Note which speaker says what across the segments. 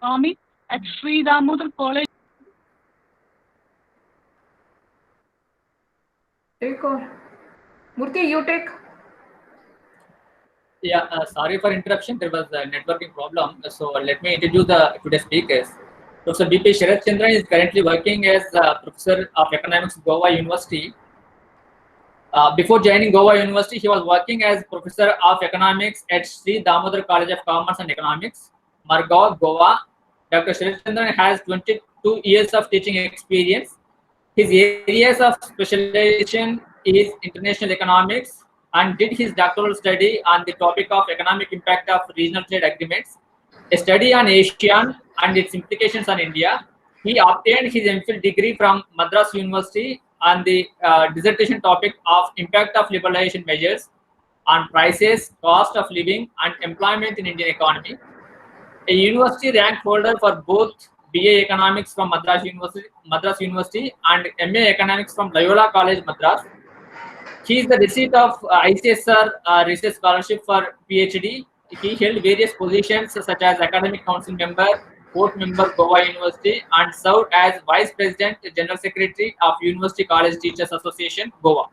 Speaker 1: Economics at Sri Damodar College.
Speaker 2: Take or Murthy, you take.
Speaker 3: Yeah, sorry for interruption. There was a networking problem. So let me introduce the today's speakers. Professor B.P. Sharat Chandran is currently working as Professor of Economics, Goa University. Before joining Goa University, he was working as Professor of Economics at Sri Damodar College of Commerce and Economics, Margao, Goa. Dr. Sharat Chandran has 22 years of teaching experience. His areas of specialization is international economics and did his doctoral study on the topic of economic impact of regional trade agreements, a study on ASEAN and its implications on India. He obtained his MPhil degree from Madras University on the dissertation topic of impact of liberalization measures on prices, cost of living, and employment in Indian economy. A university rank holder for both BA Economics from Madras University and MA Economics from Loyola College, Madras. He is the receipt of ICSR Research Scholarship for PhD. He held various positions such as Academic Council member, board member, Goa University, and served as Vice President, General Secretary of University College Teachers Association, Goa.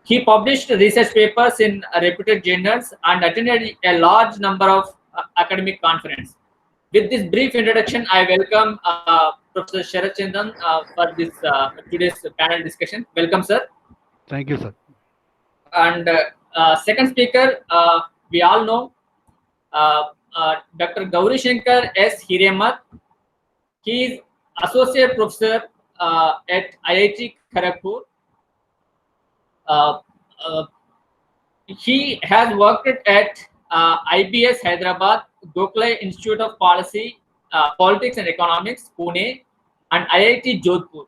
Speaker 3: He published research papers in reputed journals and attended a large number of academic conferences. With this brief introduction, I welcome Professor Sharat Chandran for this today's panel discussion. Welcome, sir.
Speaker 4: Thank you, sir.
Speaker 3: And second speaker, we all know Dr. Gauri Shankar S. Hiremat. He is associate professor at IIT Kharagpur. Uh, uh, he has worked at IBS Hyderabad, Gokhale Institute of Policy, Politics and Economics, Pune, and IIT Jodhpur.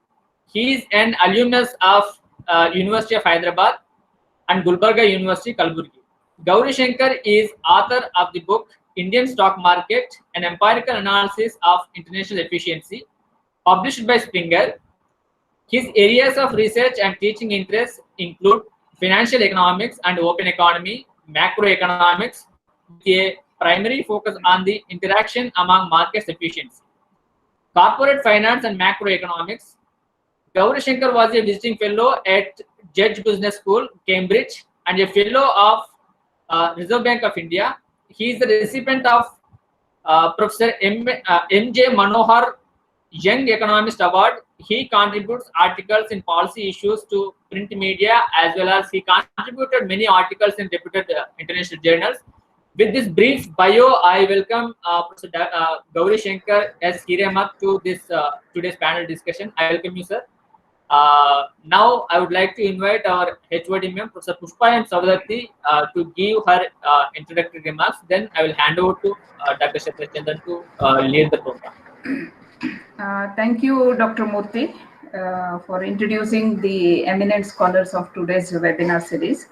Speaker 3: He is an alumnus of University of Hyderabad and Gulbarga University, Kalburgi. Gauri Shankar is author of the book Indian Stock Market, an empirical analysis of international efficiency, published by Springer. His areas of research and teaching interests include financial economics and open economy, macroeconomics, with a primary focus on the interaction among markets efficiency, corporate finance and macroeconomics. Gauri Shankar was a visiting fellow at Judge Business School, Cambridge, and a fellow of Reserve Bank of India. He is the recipient of Professor M.J. Manohar Young Economist Award. He contributes articles in policy issues to print media, as well as he contributed many articles in reputed international journals. With this brief bio, I welcome Professor Gauri Shankar S. Hiremat to this today's panel discussion. I welcome you, sir. Now, I would like to invite our HOD ma'am, Professor Pushpa M. Savdatti, to give her introductory remarks. Then I will hand over to Dr. Sharat Chandran to lead the program.
Speaker 2: Thank you, Dr. Murthy, for introducing the eminent scholars of today's webinar series.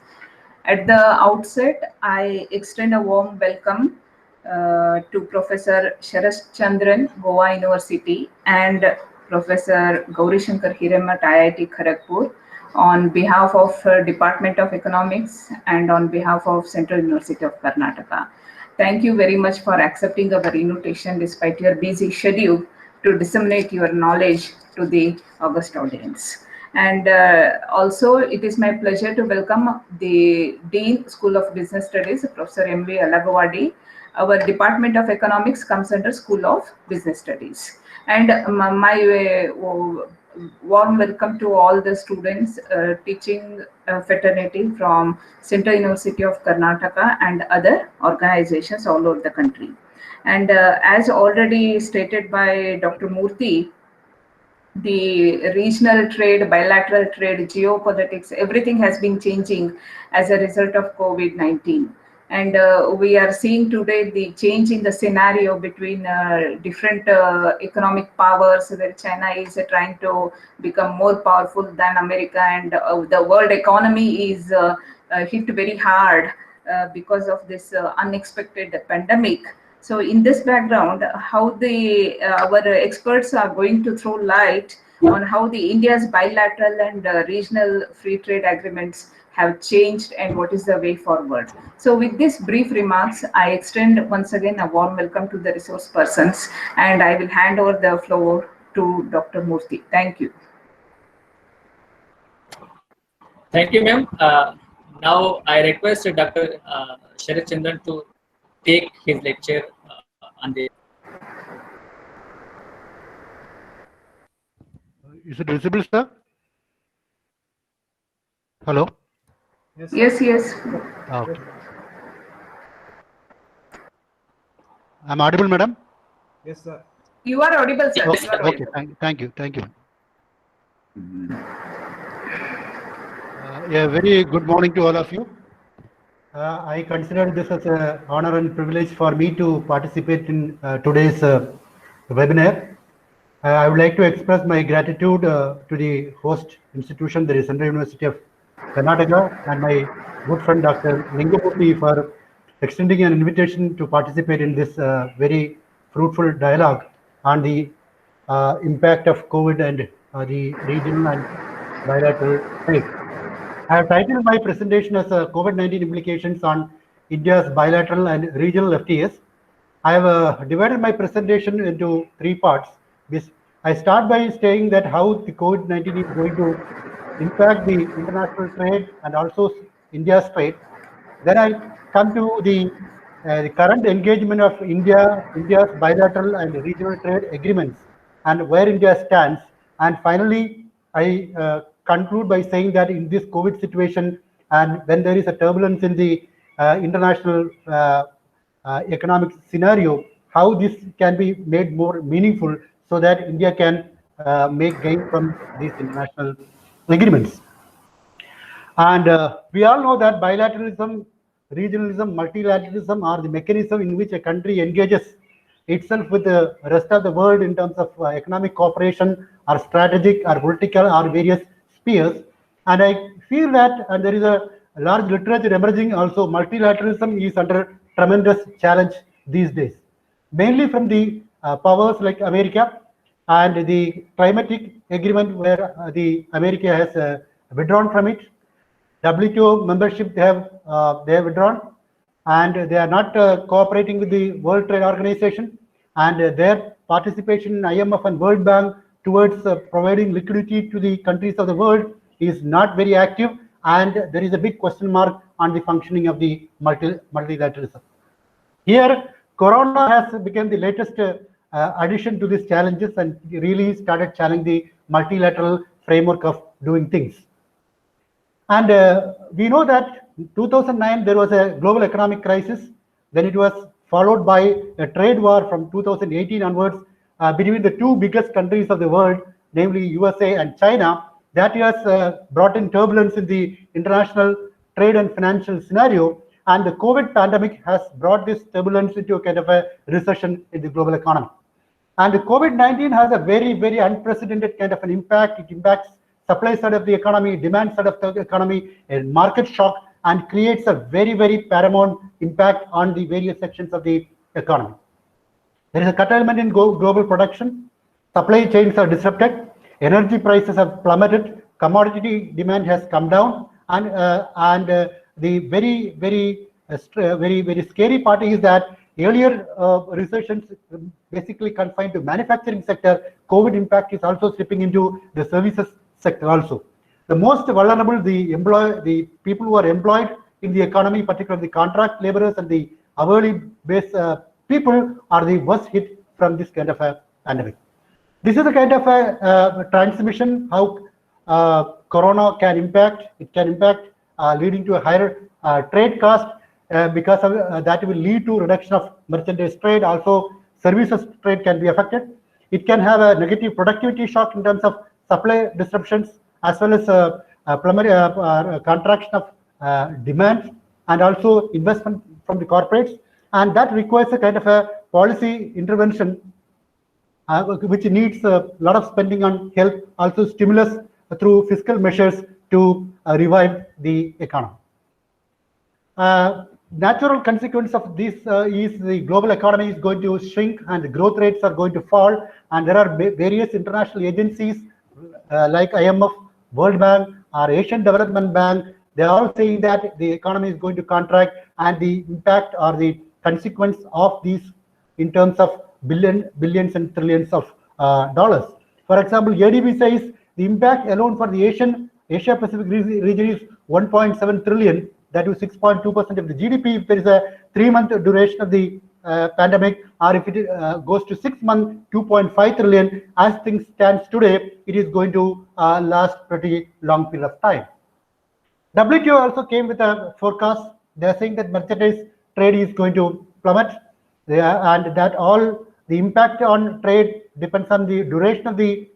Speaker 2: At the outset, I extend a warm welcome to Professor Sharat Chandran, Goa University, and Professor Gauri Shankar Hiremat, IIT Kharagpur, on behalf of Department of Economics and on behalf of Central University of Karnataka. Thank you very much for accepting our invitation despite your busy schedule to disseminate your knowledge to the august audience. And also, it is my pleasure to welcome the Dean, School of Business Studies, Professor M.V. Alagawadi. Our Department of Economics comes under School of Business Studies. And my warm welcome to all the students teaching fraternity from Central University of Karnataka and other organizations all over the country. And as already stated by Dr. Murthy, the regional trade, bilateral trade, geopolitics, everything has been changing as a result of COVID-19. And we are seeing today the change in the scenario between different economic powers, where China is trying to become more powerful than America, and the world economy is hit very hard because of this unexpected pandemic. So in this background, how our experts are going to throw light on how the India's bilateral and regional free trade agreements have changed and what is the way forward. So with these brief remarks, I extend once again a warm welcome to the resource persons, and I will hand over the floor to Dr. Murthy. Thank you.
Speaker 3: Thank you, ma'am. Now I request Dr. Sharat Chandran to take his lecture on the.
Speaker 4: Is it visible, sir? Hello?
Speaker 2: Yes, yes.
Speaker 4: Okay. I'm audible, madam?
Speaker 5: Yes, sir.
Speaker 2: You are audible, sir.
Speaker 3: Yes,
Speaker 2: You are
Speaker 4: Okay,
Speaker 2: audible.
Speaker 4: thank you. A very good morning to all of you. I consider this as an honor and privilege for me to participate in today's webinar. I would like to express my gratitude to the host institution, the Central University of Karnataka, and my good friend Dr. Lingamurthy for extending an invitation to participate in this very fruitful dialogue on the impact of COVID and the regional and bilateral trade. I have titled my presentation as COVID-19 implications on India's bilateral and regional FTAs. I have divided my presentation into three parts. I start by saying that how the COVID-19 is going to impact the international trade and also India's trade. Then I come to the current engagement of India's bilateral and regional trade agreements and where India stands. And finally, I conclude by saying that in this COVID situation and when there is a turbulence in the international economic scenario, how this can be made more meaningful so that India can make gain from these international agreements. And we all know that bilateralism, regionalism, multilateralism are the mechanism in which a country engages itself with the rest of the world in terms of economic cooperation or strategic or political or various spheres. And I feel that, and there is a large literature emerging also, multilateralism is under tremendous challenge these days, mainly from the powers like America and the climatic agreement where the America has withdrawn from it. WTO membership they have withdrawn, and they are not cooperating with the World Trade Organization, and their participation in IMF and World Bank towards providing liquidity to the countries of the world is not very active, and there is a big question mark on the functioning of the multilateralism. Here, Corona has become the latest addition to these challenges and really started challenging the multilateral framework of doing things. And we know that in 2009, there was a global economic crisis. Then it was followed by a trade war from 2018 onwards between the two biggest countries of the world, namely USA and China. That has brought in turbulence in the international trade and financial scenario. And the COVID pandemic has brought this turbulence into a kind of a recession in the global economy. And the COVID-19 has a very, very unprecedented kind of an impact. It impacts supply side of the economy, demand side of the economy, a market shock, and creates a very, very paramount impact on the various sections of the economy. There is a curtailment in global production, supply chains are disrupted, energy prices have plummeted, commodity demand has come down, and the very, very scary part is that earlier recessions basically confined to manufacturing sector. COVID impact is also slipping into the services sector also. The most vulnerable, the people who are employed in the economy, particularly the contract laborers and the hourly based people, are the worst hit from this kind of a pandemic. This is a kind of a transmission how Corona can impact. It can impact leading to a higher trade cost because of that will lead to reduction of merchandise trade. Also, services trade can be affected. It can have a negative productivity shock in terms of supply disruptions, as well as contraction of demand and also investment from the corporates, and that requires a kind of a policy intervention which needs a lot of spending on health, also stimulus through fiscal measures to revive the economy. Natural consequence of this is the global economy is going to shrink and the growth rates are going to fall, and there are various international agencies like IMF, World Bank, or Asian Development Bank they are all saying that the economy is going to contract, and the impact or the consequence of these in terms of billions and trillions of dollars. For example, ADB says the impact alone for the Asia Pacific region is 1.7 trillion, that is 6.2% of the GDP if there is a 3-month duration of the pandemic, or if it goes to 6 months, 2.5 trillion. As things stands today, it is going to last pretty long period of time. WTO also came with a forecast. They are saying that merchandise trade is going to plummet, and that all the impact on trade depends on the duration of the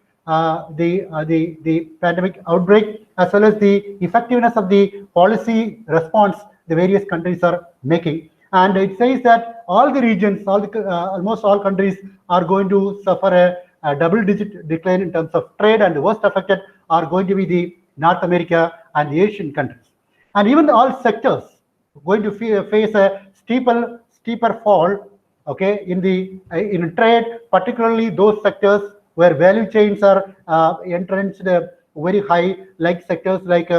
Speaker 4: pandemic outbreak, as well as the effectiveness of the policy response the various countries are making. And it says that all the regions, almost all countries are going to suffer a double-digit decline in terms of trade, and the worst affected are going to be the North America and the Asian countries. And even all sectors going to face a steeper fall, okay, in trade, particularly those sectors where value chains are entrenched very high, like sectors like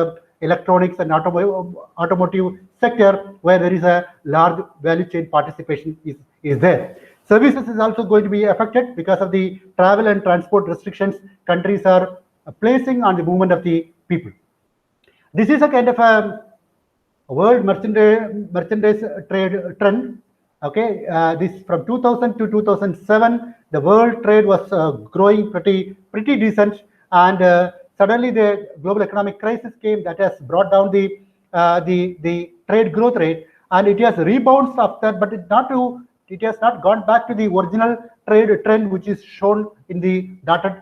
Speaker 4: electronics and automotive sector, where there is a large value chain participation is there. Services is also going to be affected because of the travel and transport restrictions countries are placing on the movement of the people. This is a kind of a world merchandise trade trend. Okay, this from 2000 to 2007, the world trade was growing pretty decent, and suddenly the global economic crisis came that has brought down the trade growth rate, and it has rebounded after, but it has not gone back to the original trade trend, which is shown in the dotted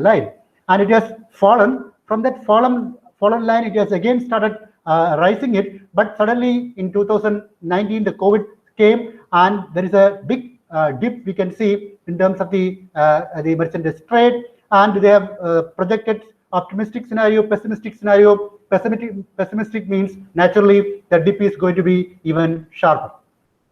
Speaker 4: line, and it has fallen. From that fallen line, it has again started rising it, but suddenly in 2019 the COVID came, and there is a big dip we can see in terms of the merchandise trade, and they have projected optimistic scenario, pessimistic scenario. Pessimistic means naturally the dip is going to be even sharper,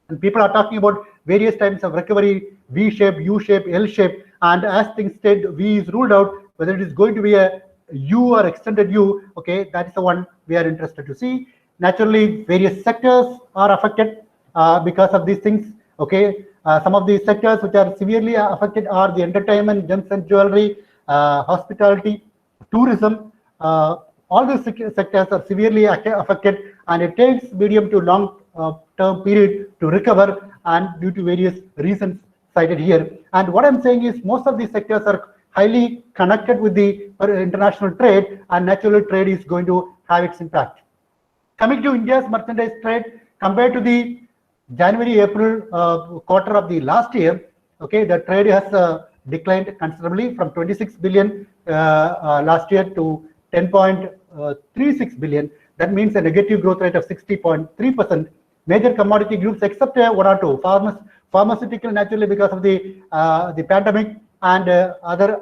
Speaker 4: and people are talking about various types of recovery: V shape, U shape, L shape, and as things stand, V is ruled out. Whether it is going to be a U or extended U, okay, that is the one we are interested to see. Naturally, various sectors are affected because of these things. Okay, some of these sectors which are severely affected are the entertainment, gems and jewelry, hospitality, tourism. All these sectors are severely affected, and it takes medium to long term period to recover, and due to various reasons cited here. And what I'm saying is most of these sectors are highly connected with the international trade, and naturally trade is going to have its impact. Coming to India's merchandise trade, compared to the January-April quarter of the last year, okay, the trade has declined considerably from 26 billion last year to 10.36 billion. That means a negative growth rate of 60.3%. Major commodity groups, except one or two, pharmaceutical, naturally because of the pandemic, and other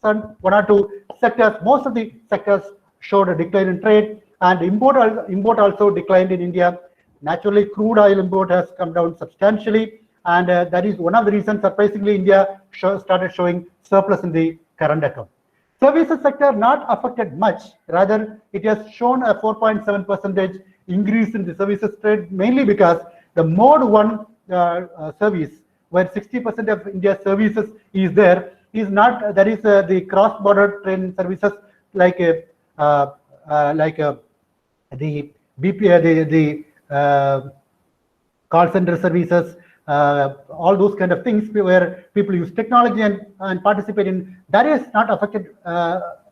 Speaker 4: one or two sectors, most of the sectors showed a decline in trade, and import also declined in India. Naturally, crude oil import has come down substantially, and that is one of the reasons, surprisingly, India started showing surplus in the current account. Services sector not affected much, rather it has shown a 4.7% increase in the services trade, mainly because the mode 1 service, where 60% of India's services is there, is not, that is the cross-border train services like the BPA, the call center services, all those kind of things where people use technology and participate in, that is not affected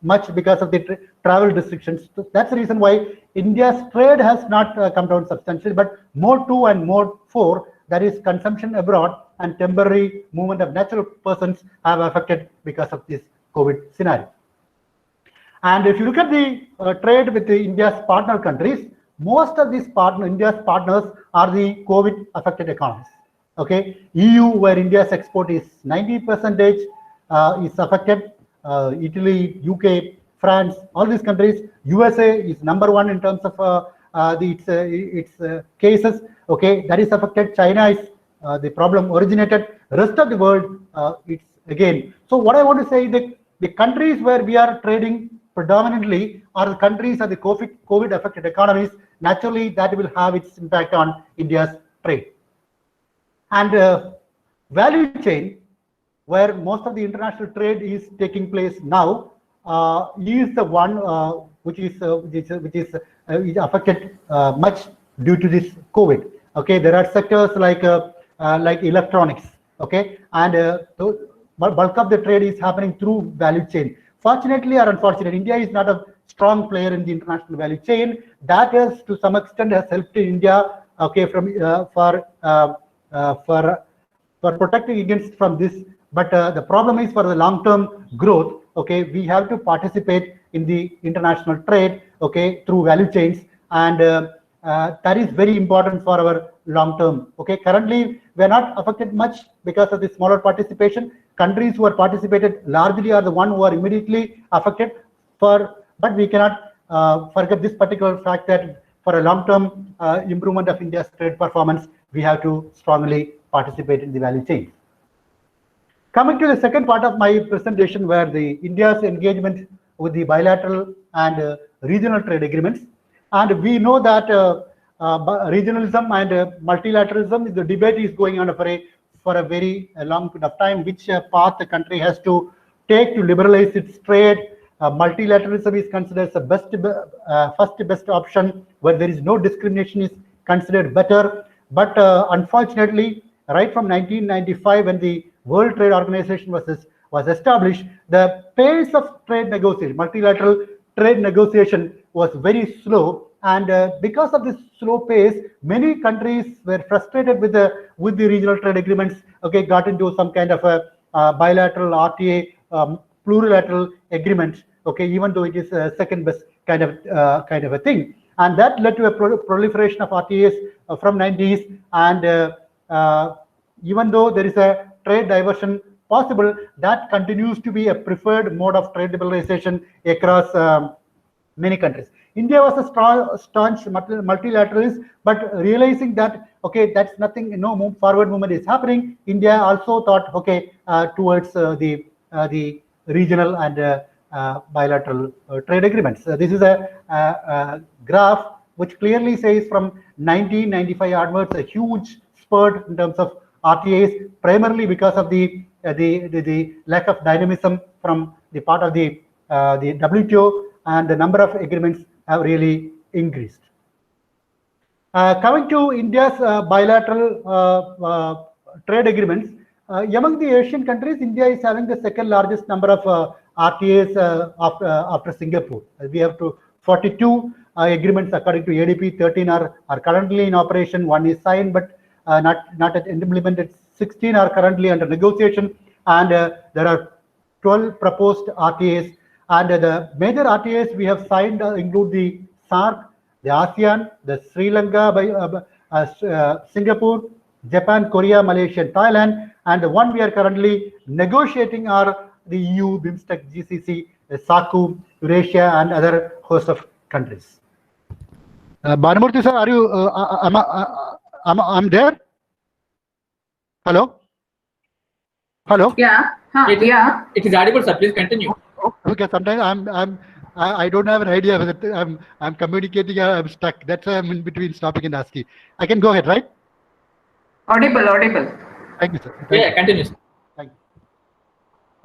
Speaker 4: much because of the travel restrictions. So that's the reason why India's trade has not come down substantially, but mode 2 and mode 4, that is consumption abroad and temporary movement of natural persons, have affected because of this COVID scenario. And if you look at the trade with the India's partner countries, most of these India's partners are the COVID affected economies. Okay, EU, where India's export is 90%, is affected. Italy, UK, France, all these countries. USA is #1 in terms of its cases. Okay, that is affected. China is the problem originated. Rest of the world, it's again. So what I want to say is that the countries where we are trading predominantly are the countries of the COVID affected economies. Naturally, that will have its impact on India's trade. And value chain, where most of the international trade is taking place now, is the one which is affected much due to this COVID. Okay, there are sectors like electronics. Okay, and so bulk of the trade is happening through value chain. Fortunately or unfortunately, India is not a strong player in the international value chain. That has, to some extent, has helped India. Okay, for protecting against from this. But the problem is for the long-term growth. Okay, we have to participate in the international trade. Okay, through value chains, and that is very important for our long-term. Okay, currently we are not affected much because of the smaller participation. Countries who are participated largely are the one who are immediately affected. But we cannot forget this particular fact that for a long-term improvement of India's trade performance, we have to strongly participate in the value chain. Coming to the second part of my presentation, where the India's engagement with the bilateral and regional trade agreements, and we know that regionalism and multilateralism, the debate is going on for a very long period of time, which path the country has to take to liberalize its trade. Multilateralism is considered as the first best option, where there is no discrimination is considered better. But unfortunately, right from 1995, when the World Trade Organization was established, the pace of trade negotiation, multilateral trade negotiation, was very slow. And because of this slow pace, many countries were frustrated with the regional trade agreements. Okay, got into some kind of a bilateral RTA, plurilateral agreement. Okay, even though it is a second best kind of a thing, and that led to a proliferation of RTAs from 90s. And even though there is a trade diversion possible, that continues to be a preferred mode of trade liberalization across many countries. India was a staunch multilateralist, but realizing that, okay, that's nothing, no forward movement is happening, India also thought, okay, towards the regional and bilateral trade agreements. This is a graph which clearly says from 1995 onwards, a huge spurt in terms of RTAs, primarily because of the lack of dynamism from the part of the WTO, and the number of agreements have really increased. Coming to India's bilateral trade agreements, among the Asian countries, India is having the second largest number of RTAs after Singapore. We have 42 agreements according to ADP. 13 are currently in operation. 1 is signed, but not yet implemented. 16 are currently under negotiation, and there are 12 proposed RTAs. And the major RTAs we have signed include the SAARC, the ASEAN, the Sri Lanka, Singapore, Japan, Korea, Malaysia, and Thailand. And the one we are currently negotiating are the EU, BIMSTEC, GCC, SACU, Eurasia, and other host of countries. Bhanumurthy sir, are you? I'm there. Hello. Hello.
Speaker 2: Yeah. Yeah.
Speaker 3: It is audible, sir. Please continue.
Speaker 4: Okay. Sometimes I don't have an idea whether I'm communicating or I'm stuck. That's why I'm in between stopping and asking. I can go ahead, right?
Speaker 2: Audible.
Speaker 4: Thank you, sir.
Speaker 3: Yeah, continue, sir.
Speaker 4: Thank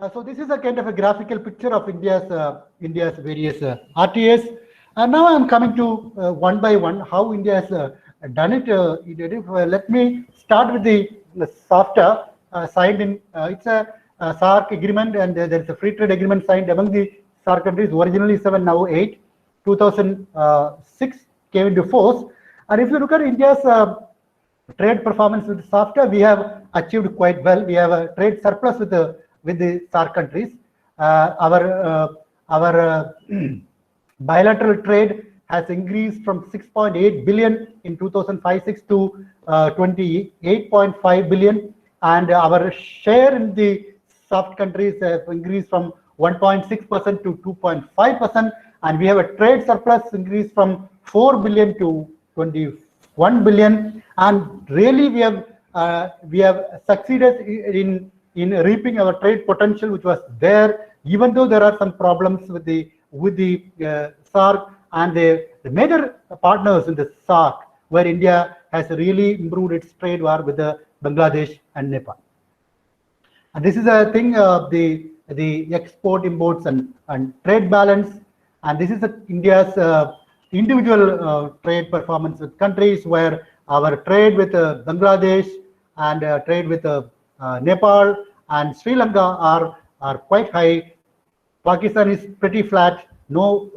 Speaker 4: you. So this is a kind of a graphical picture of India's various RTAs. And now I'm coming to one by one how India has done it. Let me start with the SAFTA signed in. It's a SAARC agreement, and there is a free trade agreement signed among the SAARC countries. Originally 7, now 8. 2006 came into force. And if you look at India's trade performance with SAFTA, we have achieved quite well. We have a trade surplus with the SAARC countries. Our bilateral trade has increased from 6.8 billion in 2005-06 to 28.5 billion, and our share in the soft countries have increased from 1.6% to 2.5%, and we have a trade surplus increased from 4 billion to 21 billion. And really, we have succeeded in reaping our trade potential, which was there, even though there are some problems with the with the SAARC and the major partners in the SAARC, where India has really improved its trade war with Bangladesh and Nepal. And this is a thing of the export, imports, and trade balance. And this is India's individual trade performance with countries, where our trade with Bangladesh and trade with Nepal and Sri Lanka are quite high. Pakistan is pretty flat. No,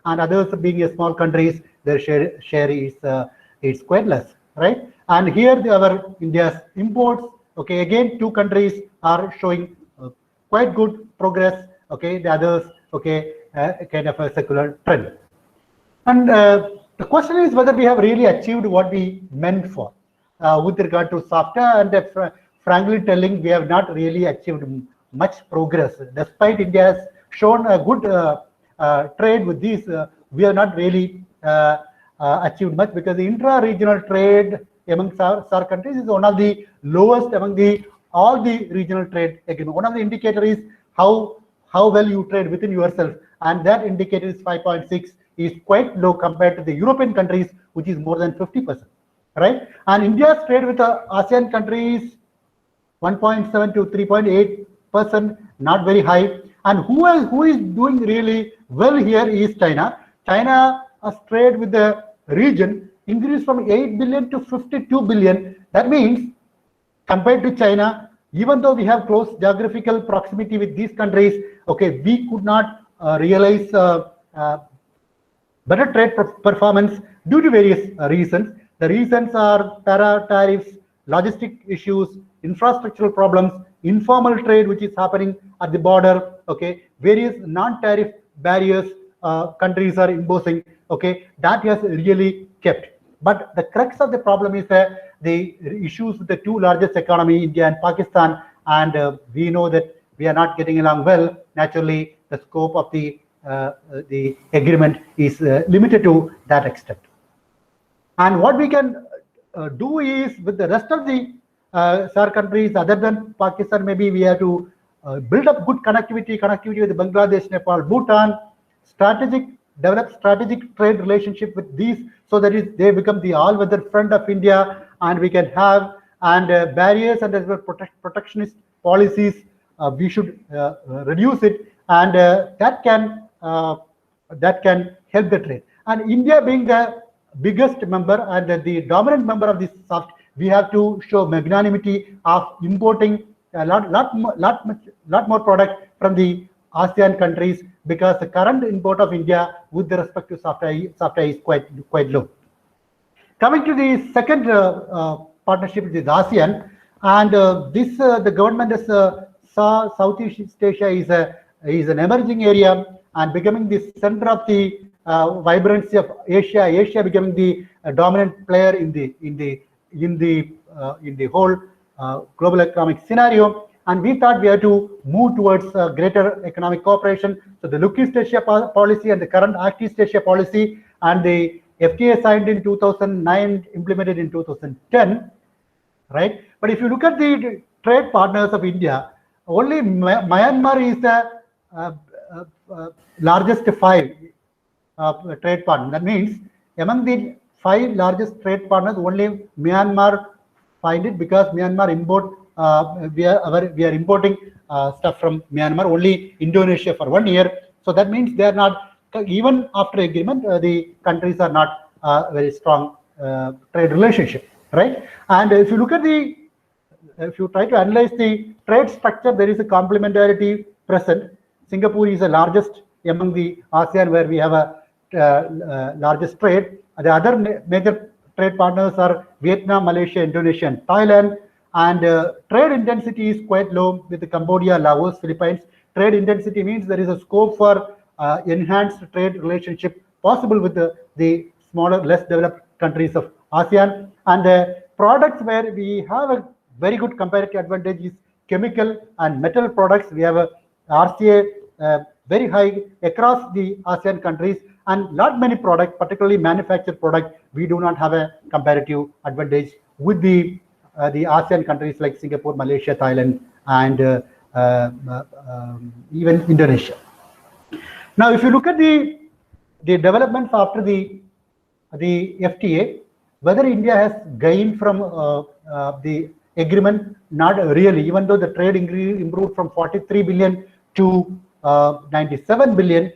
Speaker 4: and others being a small countries, their share is quite less, right? And here our India's imports. Okay, again, two countries are showing quite good progress. Okay, the others, okay, kind of a secular trend. And the question is whether we have really achieved what we meant for with regard to SAFTA. And frankly telling, we have not really achieved much progress. Despite India has shown a good trade with these, we have not really achieved much, because the intra-regional trade among SAARC countries is one of the lowest among all the regional trade. Again, one of the indicators is how well you trade within yourself, and that indicator is 5.6, is quite low compared to the European countries, which is more than 50%, right? And India's trade with the ASEAN countries, 1.7 to 3.8%, not very high. And who is doing really well here is China. China has trade with the region increased from 8 billion to 52 billion. That means, compared to China, even though we have close geographical proximity with these countries, okay, we could not realize better trade performance due to various reasons. The reasons are tariffs, logistic issues, infrastructural problems, informal trade which is happening at the border, okay, various non-tariff barriers countries are imposing, okay, that has really kept. But the crux of the problem is the issues with the two largest economy, India and Pakistan, and we know that we are not getting along well. Naturally, the scope of the agreement is limited to that extent. And what we can do is, with the rest of the SAARC countries other than Pakistan, maybe we have to build up good connectivity with Bangladesh, Nepal, Bhutan, develop strategic trade relationship with these, so that they become the all-weather friend of India, and we can have barriers and as well protectionist policies. We should reduce it, and that can help the trade. And India being the biggest member and the dominant member of this SAFTA, we have to show magnanimity of importing a lot more product from the ASEAN countries, because the current import of India with respect to SAFTA is quite low. Coming to the second partnership with ASEAN, and the government has saw Southeast Asia is an emerging area and becoming the center of the vibrancy of Asia. Asia becoming the dominant player in the whole global economic scenario. And we thought we had to move towards greater economic cooperation. So the Look East Asia policy and the current Act East Asia policy, and the FTA signed in 2009, implemented in 2010, right? But if you look at the trade partners of India, only Myanmar is the largest 5 trade partner. That means among the 5 largest trade partners, only Myanmar find it, because Myanmar import we are importing stuff from Myanmar, only Indonesia for 1 year. So that means they are not, even after agreement, the countries are not very strong trade relationship, right? And if you look at if you try to analyze the trade structure, there is a complementarity present. Singapore is the largest among the ASEAN, where we have a largest trade. The other major trade partners are Vietnam, Malaysia, Indonesia, and Thailand. And trade intensity is quite low with the Cambodia, Laos, Philippines. Trade intensity means there is a scope for enhanced trade relationship possible with the smaller, less developed countries of ASEAN. And the products where we have a very good comparative advantage is chemical and metal products. We have a RCA very high across the ASEAN countries, and many products, particularly manufactured products, we do not have a comparative advantage with the ASEAN countries like Singapore, Malaysia, Thailand, and even Indonesia. Now, if you look at the developments after the FTA, whether India has gained from the agreement, not really, even though the trade improved from 43 billion to 97 billion,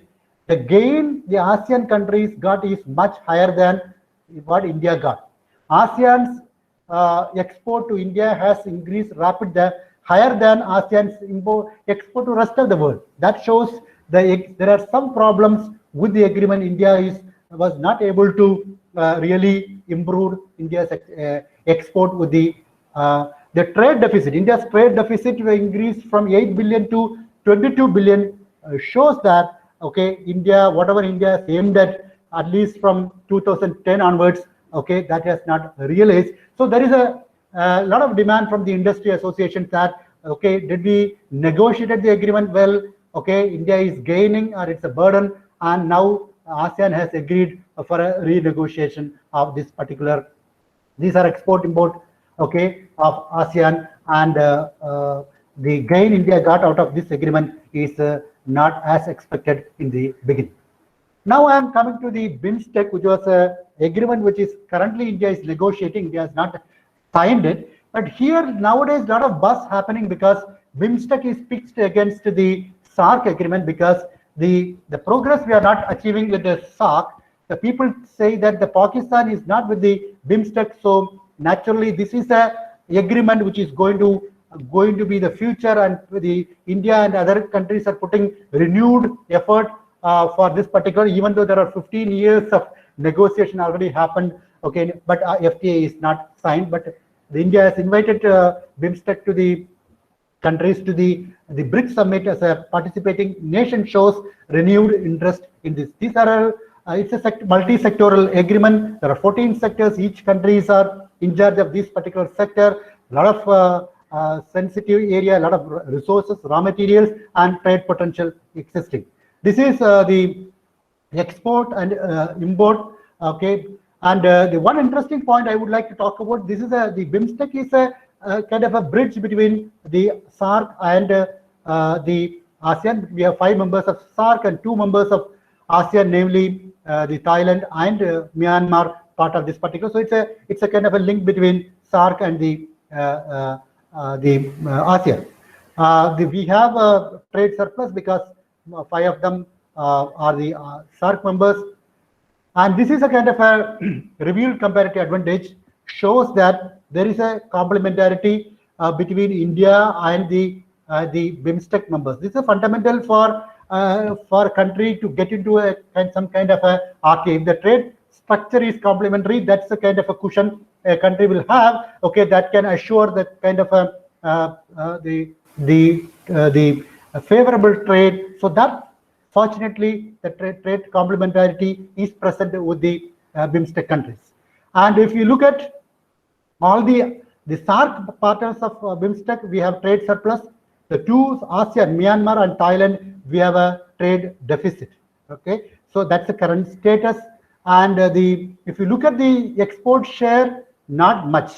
Speaker 4: the gain the ASEAN countries got is much higher than what India got. ASEAN's export to India has increased higher than ASEAN's export to rest of the world. That shows there are some problems with the agreement. India was not able to really improve India's export with the trade deficit. India's trade deficit increased from 8 billion to 22 billion, shows that, okay, India, whatever India has aimed at least from 2010 onwards, okay, that has not realized. So there is a lot of demand from the industry associations that, okay, did we negotiate the agreement well? Okay, India is gaining or it's a burden, and now ASEAN has agreed for a renegotiation of this particular. These are export-import, okay, of ASEAN, and the gain India got out of this agreement is not as expected in the beginning. Now I am coming to the BIMSTEC, which was an agreement which is currently India is negotiating. India has not signed it, but here nowadays a lot of buzz happening because BIMSTEC is pitched against the SAARC agreement because the progress we are not achieving with the SAARC. The people say that the Pakistan is not with the BIMSTEC, so naturally this is a agreement which is going to be the future, and the India and other countries are putting renewed effort for this particular, even though there are 15 years of negotiation already happened, okay, but FTA is not signed. But India has invited BIMSTEC to the countries to the BRICS summit as a participating nation, shows renewed interest in this. These are it's a multi-sectoral agreement. There are 14 sectors. Each countries are in charge of this particular sector. A lot of sensitive area, a lot of resources, raw materials, and trade potential existing. This is the export and import. Okay, and the one interesting point I would like to talk about, this is the BIMSTEC is a kind of a bridge between the SAARC and the ASEAN. We have 5 members of SAARC and 2 members of ASEAN, namely the Thailand and Myanmar, part of this particular. So it's a kind of a link between SAARC and the ASEAN. We have a trade surplus because 5 of them are the SAARC members, and this is a kind of a revealed comparative advantage, shows that there is a complementarity between India and the BIMSTEC members. This is fundamental for a country to get into some kind of a RTA. If the trade structure is complementary, that's the kind of a cushion a country will have. Okay, that can assure that kind of a the favorable trade. So that fortunately the trade complementarity is present with the BIMSTEC countries. And if you look at all the SAARC partners of BIMSTEC, we have trade surplus. The 2 ASEAN, Myanmar and Thailand, we have a trade deficit. Okay, so that's the current status. And if you look at the export share, not much.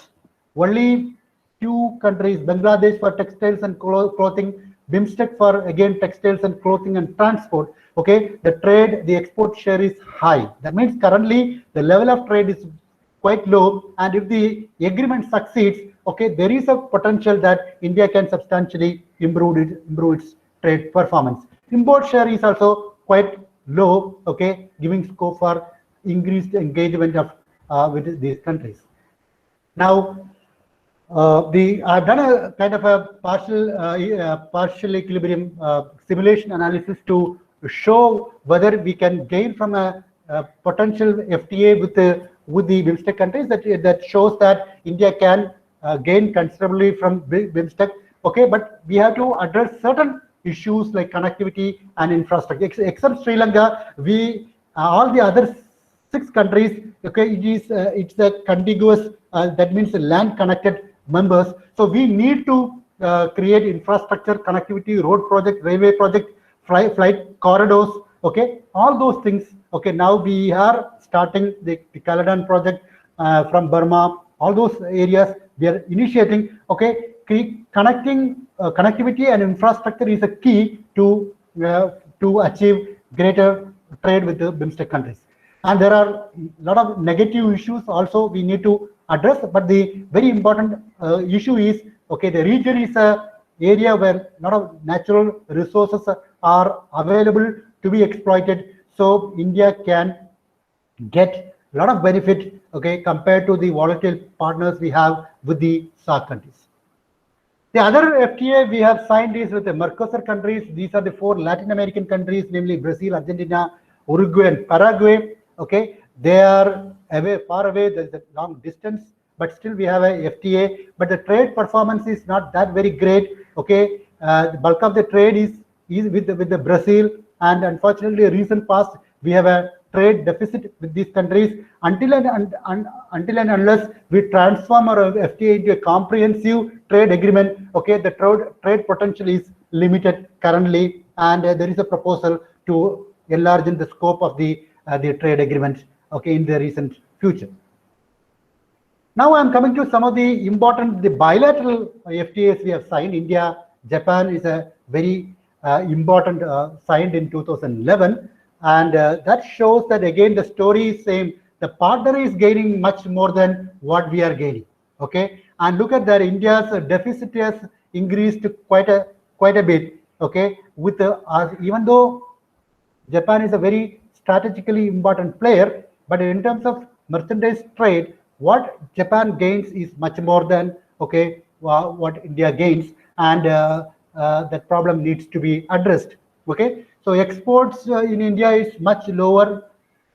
Speaker 4: Only 2 countries, Bangladesh for textiles and clothing, BIMSTEC for again textiles and clothing and transport. Okay, the export share is high. That means currently the level of trade is quite low, and if the agreement succeeds, okay, there is a potential that India can substantially improve its trade performance. Import share is also quite low, okay, giving scope for increased engagement of with these countries. Now, I've done a kind of a partial equilibrium simulation analysis to show whether we can gain from a potential FTA with the BIMSTEC countries. That shows that India can gain considerably from BIMSTEC. Okay, but we have to address certain issues like connectivity and infrastructure. Except Sri Lanka, all the other 6 countries, okay, it's a contiguous. That means land connected members. So we need to create infrastructure, connectivity, road project, railway project, flight corridors. Okay, all those things. Okay, now we are starting the Caledon project from Burma. All those areas we are initiating. Okay, connectivity and infrastructure is a key to achieve greater trade with the BIMSTEC countries. And there are a lot of negative issues also we need to address, but the very important issue is, okay, the region is a area where a lot of natural resources are available to be exploited, so India can get a lot of benefit, okay, compared to the volatile partners we have with the SAARC countries. The other FTA we have signed is with the Mercosur countries. These are the 4 Latin American countries, namely Brazil, Argentina, Uruguay, and Paraguay. Okay, they are away, far away. There's a long distance, but still we have a FTA. But the trade performance is not that very great. Okay, the bulk of the trade is with the Brazil, and unfortunately, recent past we have a trade deficit with these countries. Until and unless we transform our FTA into a comprehensive trade agreement, okay, the trade potential is limited currently, and there is a proposal to enlarge in the scope of the trade agreement, okay, in the recent future. Now I'm coming to some of the important bilateral FTAs we have signed. India, Japan is a very important signed in 2011, and that shows that again the story is same. The partner is gaining much more than what we are gaining. Okay, and look at that, India's deficit has increased quite a bit. Okay, with even though Japan is a very strategically important player, but in terms of merchandise trade, what Japan gains is much more than, okay, what India gains, and that problem needs to be addressed. Okay, so exports in India is much lower,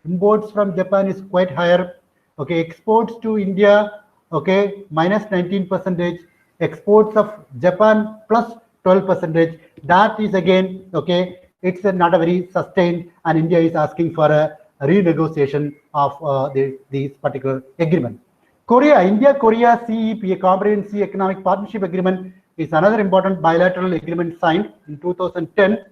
Speaker 4: imports from Japan is quite higher. Okay, exports to India, okay, minus 19%, exports of Japan plus 12%. That is again, okay, it's not a very sustained, and India is asking for a renegotiation of this particular agreement. Korea, India-Korea CEP, Comprehensive Economic Partnership Agreement, is another important bilateral agreement signed in 2010.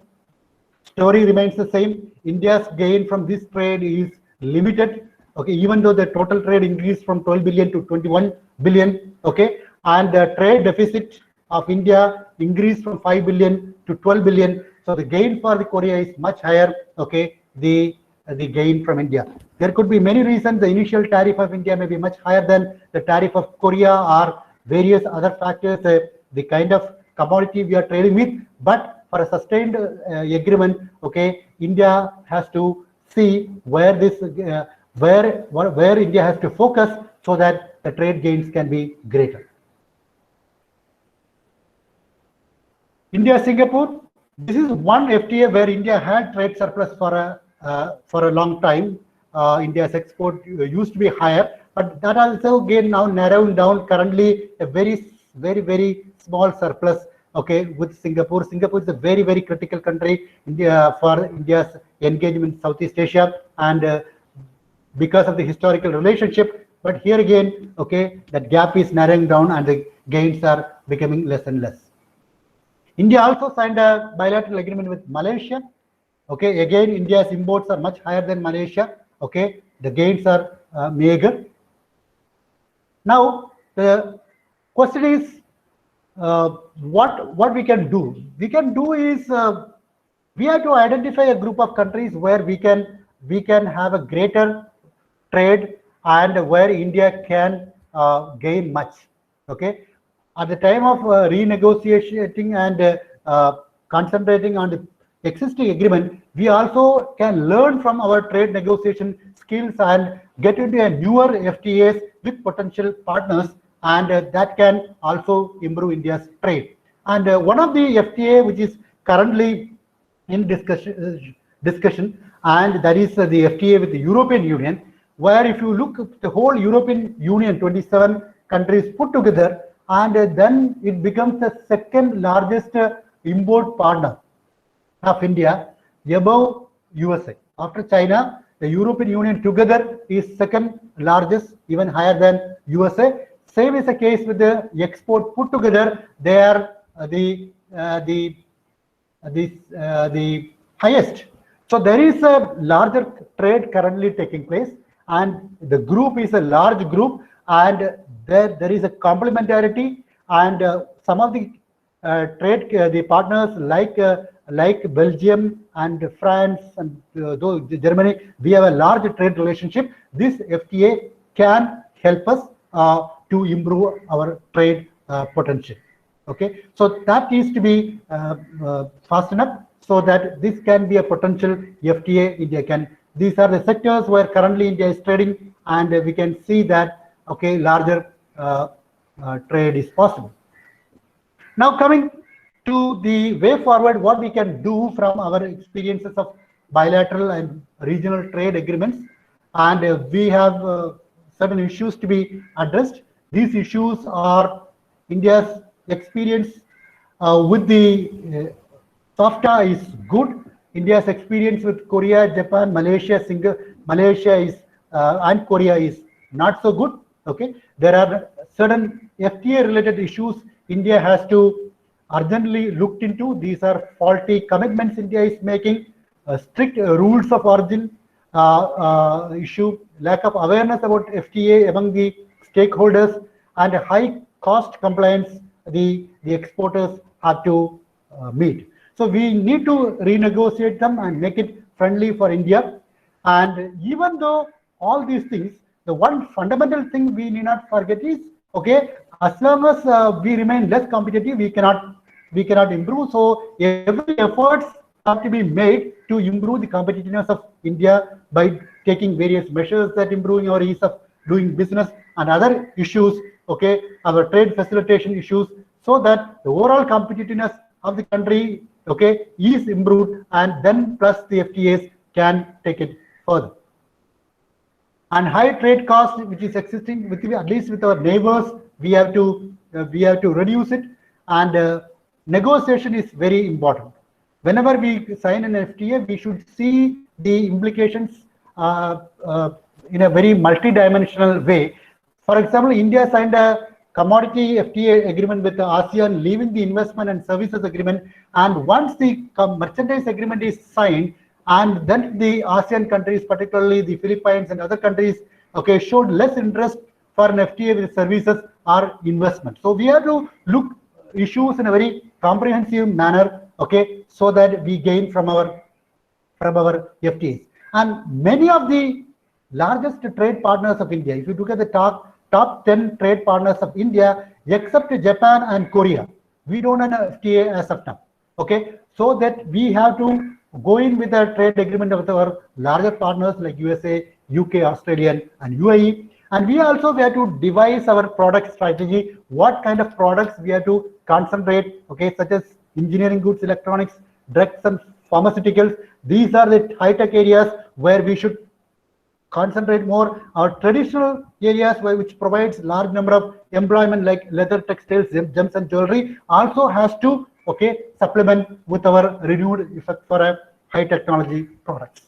Speaker 4: Story remains the same. India's gain from this trade is limited. Okay, even though the total trade increased from 12 billion to 21 billion. Okay, and the trade deficit of India increased from 5 billion to 12 billion. So the gain for the Korea is much higher. Okay, the gain from India. There could be many reasons. The initial tariff of India may be much higher than the tariff of Korea, or various other factors, the kind of commodity we are trading with. But for a sustained agreement, okay, India has to see where where India has to focus so that the trade gains can be greater. India-Singapore, this is one FTA where India had trade surplus for a long time. India's export used to be higher, but that also again now narrowing down. Currently, a very small surplus. Okay, with Singapore. Singapore is a very critical country for India's engagement in Southeast Asia, and because of the historical relationship. But here again, okay, that gap is narrowing down, and the gains are becoming less and less. India also signed a bilateral agreement with Malaysia. Okay, again, India's imports are much higher than Malaysia. Okay, the gains are meager. Now the question is, what we can do? We can do is we have to identify a group of countries where we can have a greater trade, and where India can gain much. Okay, at the time of renegotiating and concentrating on the existing agreement, we also can learn from our trade negotiation skills and get into a newer FTAs with potential partners, and that can also improve India's trade. And one of the FTA which is currently in discussion, and that is the FTA with the European Union, where if you look at the whole European Union, 27 countries put together, and then it becomes the second largest import partner of India, above USA. After China, the European Union together is second largest, even higher than USA. Same is the case with the export put together. They are the highest. So there is a larger trade currently taking place, and the group is a large group, and there is a complementarity, and some of the trade the partners like like Belgium and France and though Germany, we have a large trade relationship. This FTA can help us to improve our trade potential. Okay, so that needs to be fastened up so that this can be a potential FTA India can. These are the sectors where currently India is trading, and we can see that okay, larger trade is possible. Now coming to the way forward, what we can do from our experiences of bilateral and regional trade agreements, and we have certain issues to be addressed. These issues are India's experience with the SAFTA is good. India's experience with Korea, Japan, Malaysia, Malaysia is and Korea is not so good. Okay, there are certain FTA related issues India has to urgently looked into. These are faulty commitments India is making, strict rules of origin issue, lack of awareness about FTA among the stakeholders, and high cost compliance the exporters have to meet. So we need to renegotiate them and make it friendly for India. And even though all these things, the one fundamental thing we need not forget is, okay, as long as we remain less competitive, we cannot improve. So every efforts have to be made to improve the competitiveness of India by taking various measures that improving our ease of doing business and other issues, okay, our trade facilitation issues, so that the overall competitiveness of the country, okay, is improved, and then plus the FTAs can take it further. And high trade cost which is existing with at least with our neighbors, we have to reduce it, and negotiation is very important. Whenever we sign an FTA, we should see the implications in a very multidimensional way. For example, India signed a commodity FTA agreement with the ASEAN, leaving the investment and services agreement. And once the merchandise agreement is signed, and then the ASEAN countries, particularly the Philippines and other countries, okay, showed less interest for an FTA with services or investment. So we have to look issues in a very comprehensive manner, okay, so that we gain from our FTAs. And many of the largest trade partners of India, if you look at the top 10 trade partners of India, except Japan and Korea, we don't have an FTA as of now. Okay, so that we have to go in with a trade agreement with our larger partners like USA, UK, Australia, and UAE. And we also have to devise our product strategy, what kind of products we have to concentrate, okay, such as engineering goods, electronics, drugs, and pharmaceuticals. These are the high-tech areas where we should concentrate more. Our traditional areas which provides large number of employment like leather, textiles, gems, and jewelry also has to, okay, supplement with our renewed effort for a high technology products.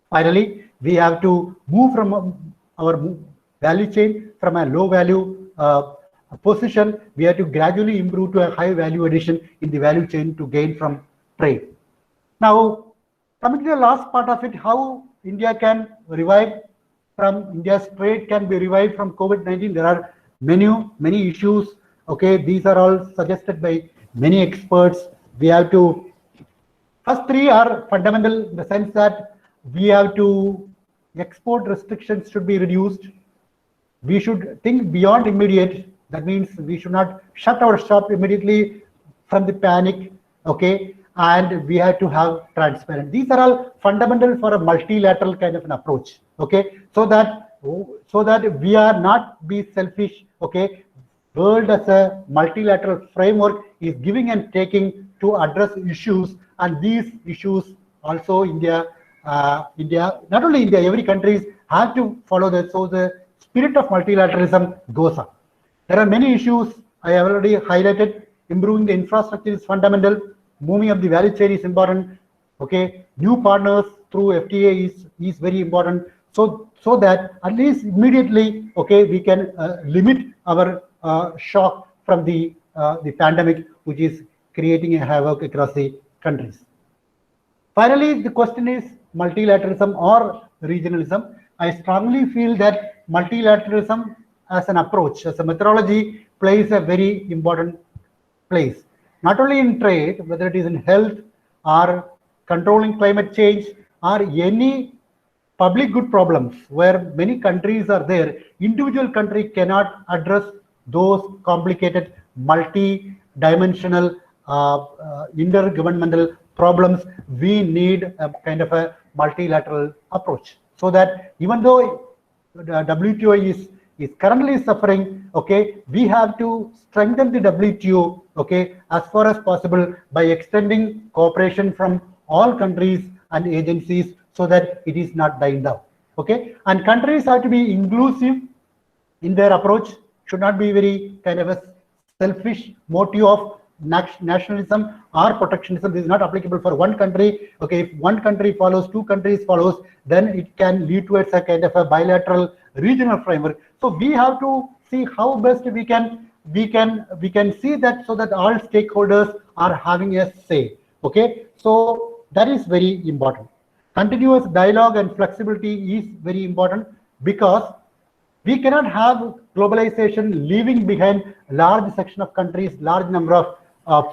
Speaker 4: Finally, we have to move from our value chain from a low value position. We have to gradually improve to a high value addition in the value chain to gain from trade. Now, coming to the last part of it, how India can revive from India's trade can be revived from COVID-19. There are many issues. Okay, these are all suggested by many experts. We have to, first three are fundamental in the sense that we have to, export restrictions should be reduced. We should think beyond immediate. That means we should not shut our shop immediately from the panic. Okay, and we have to have transparent. These are all fundamental for a multilateral kind of an approach. Okay, so that we are not be selfish. Okay, world as a multilateral framework is giving and taking to address issues, and these issues also India, not only India, every countries have to follow that. So the spirit of multilateralism goes on. There are many issues I have already highlighted. Improving the infrastructure is fundamental. Moving up the value chain is important. Okay, new partners through FTA is very important. So that at least immediately, okay, we can limit our shock from the pandemic, which is creating a havoc across the countries. Finally, the question is multilateralism or regionalism. I strongly feel that multilateralism as an approach, as a methodology, plays a very important place. Not only in trade, whether it is in health or controlling climate change, or any public good problems where many countries are there, individual country cannot address those complicated multi-dimensional intergovernmental problems. We need a kind of a multilateral approach, so that even though the WTO is currently suffering, okay, we have to strengthen the WTO, okay, as far as possible by extending cooperation from all countries and agencies, so that it is not dying down, okay. And countries have to be inclusive in their approach, should not be very kind of a selfish motive of nationalism or protectionism. This is not applicable for one country, okay. If one country follows, two countries follows, then it can lead towards a kind of a bilateral regional framework. So we have to see how best we can see that, so that all stakeholders are having a say, okay. So that is very important. Continuous dialogue and flexibility is very important, because we cannot have globalization leaving behind large section of countries, large number of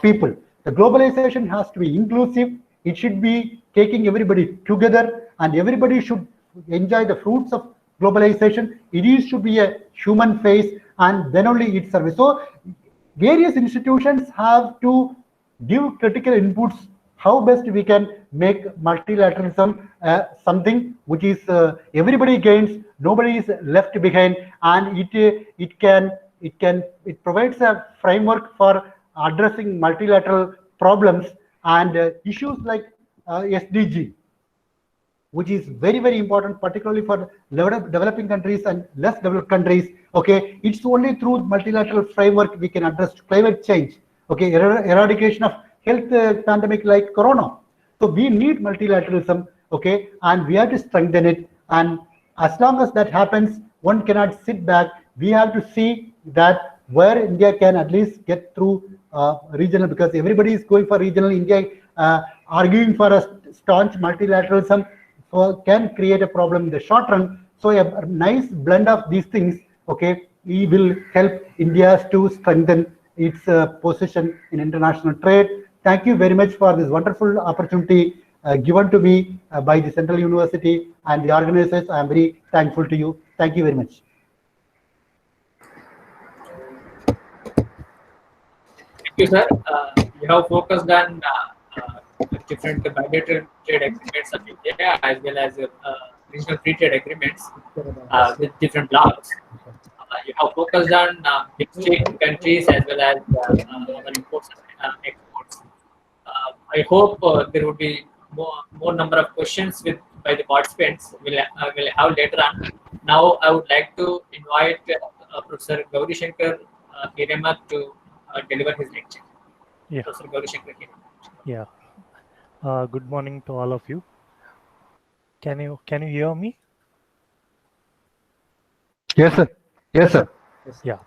Speaker 4: people. The globalization has to be inclusive. It should be taking everybody together, and everybody should enjoy the fruits of globalization. Should be a human face, and then only it serves. So various institutions have to give critical inputs how best we can make multilateralism something which is everybody gains, nobody is left behind, and it provides a framework for addressing multilateral problems and issues like SDG, which is very, very important, particularly for developing countries and less developed countries, okay. It's only through multilateral framework we can address climate change, okay, eradication of health pandemic like corona. So we need multilateralism, okay, and we have to strengthen it. And as long as that happens, one cannot sit back. We have to see that where India can at least get through regional, because everybody is going for regional. India arguing for a staunch multilateralism can create a problem in the short run. So a nice blend of these things, okay, we will help India to strengthen its position in international trade. Thank you very much for this wonderful opportunity given to me by the Central University and the organizers. I am very thankful to you. Thank you very much.
Speaker 3: Thank you, sir. You have focused on different bilateral trade agreements of India, as well as regional free trade agreements with different blocks. You have focused on big countries as well as our imports and exports. I hope there would be more number of questions by the participants will have later on. Now I would like to invite Professor Gauri Shankar Hiremath to deliver his lecture.
Speaker 5: Yeah.
Speaker 3: Professor Gauri Shankar Hiremath.
Speaker 5: Yeah. Good morning to all of you. Can you hear me?
Speaker 4: Yes, sir. Yes, sir.
Speaker 5: Yeah.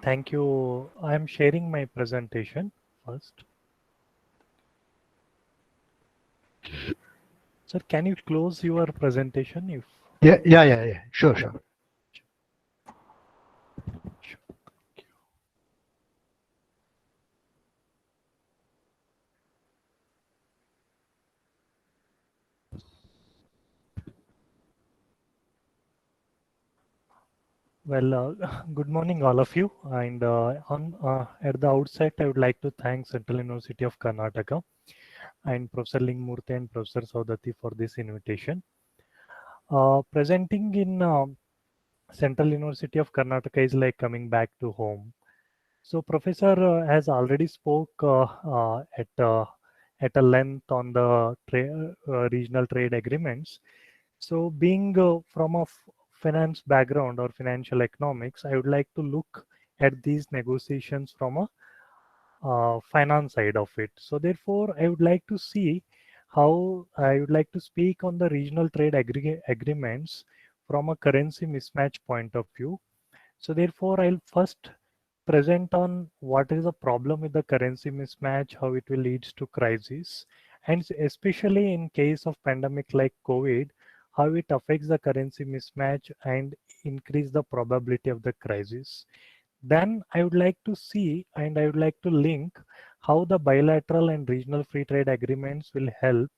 Speaker 5: Thank you. I am sharing my presentation first. Sir, can you close your presentation if?
Speaker 4: Yeah. Sure.
Speaker 5: Well, good morning, all of you. And at the outset, I would like to thank Central University of Karnataka and Professor Lingmurthy and Professor Saudati for this invitation. Presenting in Central University of Karnataka is like coming back to home. So Professor has already spoke at a length on the regional trade agreements. So being from a finance background or financial economics, I would like to look at these negotiations from a finance side of it. So therefore, I would like to see how I would like to speak on the regional trade agreements from a currency mismatch point of view. So therefore, I'll first present on what is the problem with the currency mismatch, how it will lead to crisis, and especially in case of pandemic like COVID, how it affects the currency mismatch and increase the probability of the crisis. Then I would like to see and I would like to link how the bilateral and regional free trade agreements will help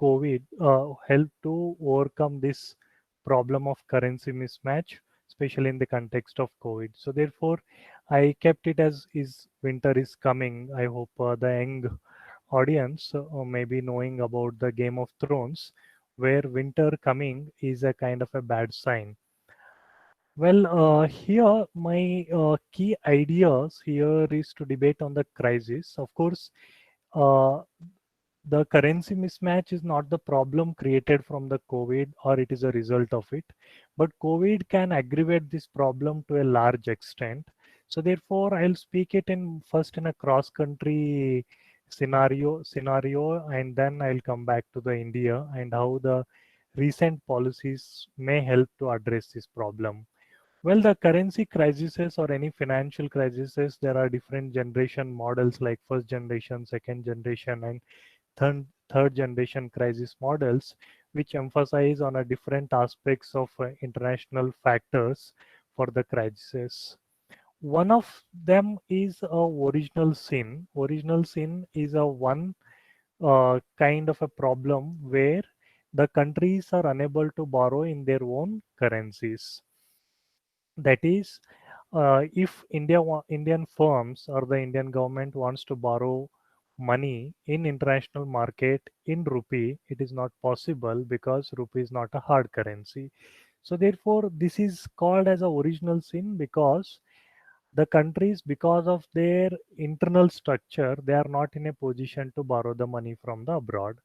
Speaker 5: to overcome this problem of currency mismatch, especially in the context of COVID. So therefore, I kept it as is winter is coming. I hope the young audience may be knowing about the Game of Thrones, where winter coming is a kind of a bad sign. Well, here my key ideas here is to debate on the crisis. Of course, uh, the currency mismatch is not the problem created from the COVID or it is a result of it, but COVID can aggravate this problem to a large extent. So therefore, I'll speak it in first in a cross-country scenario, and then I'll come back to the India and how the recent policies may help to address this problem. Well, the currency crises or any financial crises, there are different generation models like first generation, second generation, and third generation crisis models, which emphasize on a different aspects of international factors for the crisis. One of them is a original sin. Original sin is a one kind of a problem where the countries are unable to borrow in their own currencies. That is, if Indian firms or the Indian government wants to borrow money in international market in rupee, it is not possible because rupee is not a hard currency. So therefore, this is called as a original sin because the countries, because of their internal structure, they are not in a position to borrow the money from the abroad.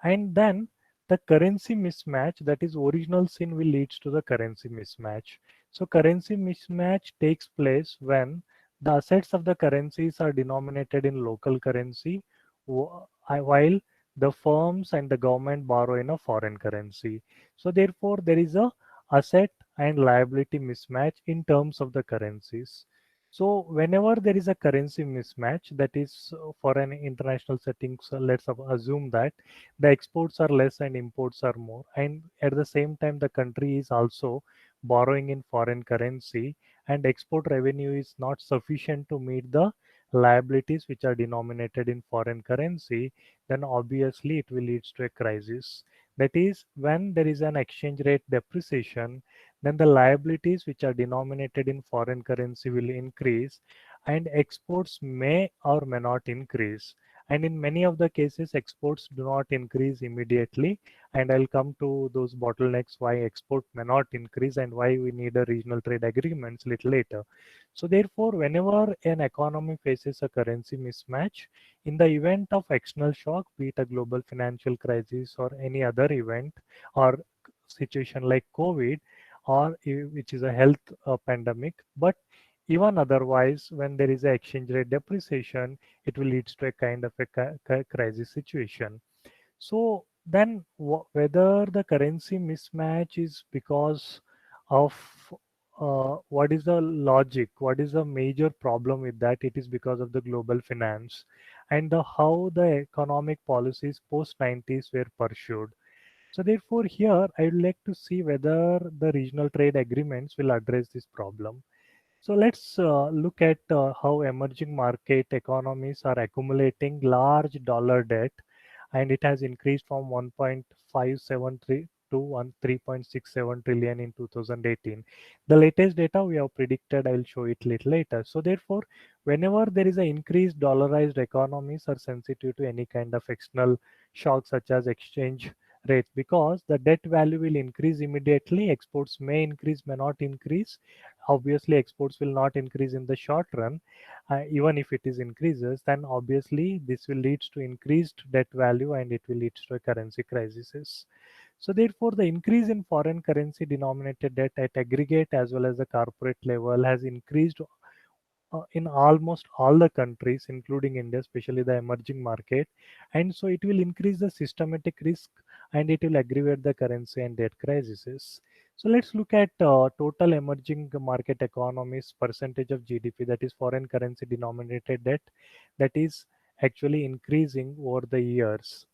Speaker 5: And then the currency mismatch, that is original sin, will leads to the currency mismatch. So currency mismatch takes place when the assets of the currencies are denominated in local currency while the firms and the government borrow in a foreign currency. So therefore there is a asset and liability mismatch in terms of the currencies. So whenever there is a currency mismatch, that is for an international settings, let's assume that the exports are less and imports are more, and at the same time the country is also borrowing in foreign currency and export revenue is not sufficient to meet the liabilities which are denominated in foreign currency, then obviously it will lead to a crisis. That is, when there is an exchange rate depreciation, then the liabilities which are denominated in foreign currency will increase and exports may or may not increase. And in many of the cases, exports do not increase immediately. And I'll come to those bottlenecks why export may not increase and why we need a regional trade agreements little later. So therefore, whenever an economy faces a currency mismatch, in the event of external shock, be it a global financial crisis or any other event or situation like COVID, or which is a health pandemic, but even otherwise, when there is a exchange rate depreciation, it will lead to a kind of a crisis situation. So then whether the currency mismatch is because of what is the logic, what is the major problem with that, it is because of the global finance and how the economic policies post 90s were pursued. So therefore here I would like to see whether the regional trade agreements will address this problem. So let's look at how emerging market economies are accumulating large dollar debt, and it has increased from 1.573 to 3.67 trillion in 2018. The latest data we have predicted, I will show it little later. So therefore, whenever there is an increased dollarized economies are sensitive to any kind of external shock such as exchange rates because the debt value will increase immediately, exports may increase, may not increase. Obviously exports will not increase in the short run. Even if it is increases, then obviously this will lead to increased debt value and it will lead to a currency crisis. So therefore the increase in foreign currency denominated debt at aggregate as well as the corporate level has increased in almost all the countries, including India, especially the emerging market. And so it will increase the systematic risk and it will aggravate the currency and debt crises. So let's look at total emerging market economies percentage of GDP, that is foreign currency denominated debt, that is actually increasing over the years.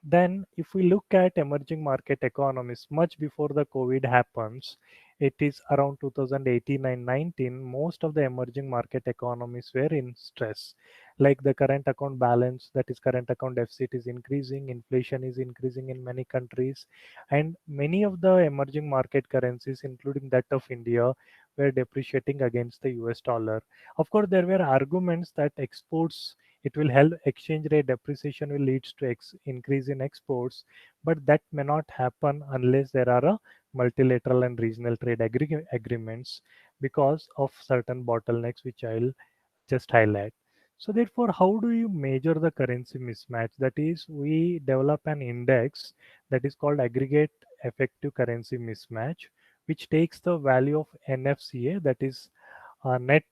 Speaker 5: Then if we look at emerging market economies much before the COVID happens, it is around 2018 and 19, most of the emerging market economies were in stress. Like the current account balance, that is current account deficit is increasing, inflation is increasing in many countries, and many of the emerging market currencies, including that of India, were depreciating against the US dollar. Of course, there were arguments that exports, it will help, exchange rate depreciation will lead to increase in exports, but that may not happen unless there are a multilateral and regional trade agreements because of certain bottlenecks which I'll just highlight. So therefore, how do you measure the currency mismatch? That is, we develop an index that is called aggregate effective currency mismatch, which takes the value of NFCA, that is net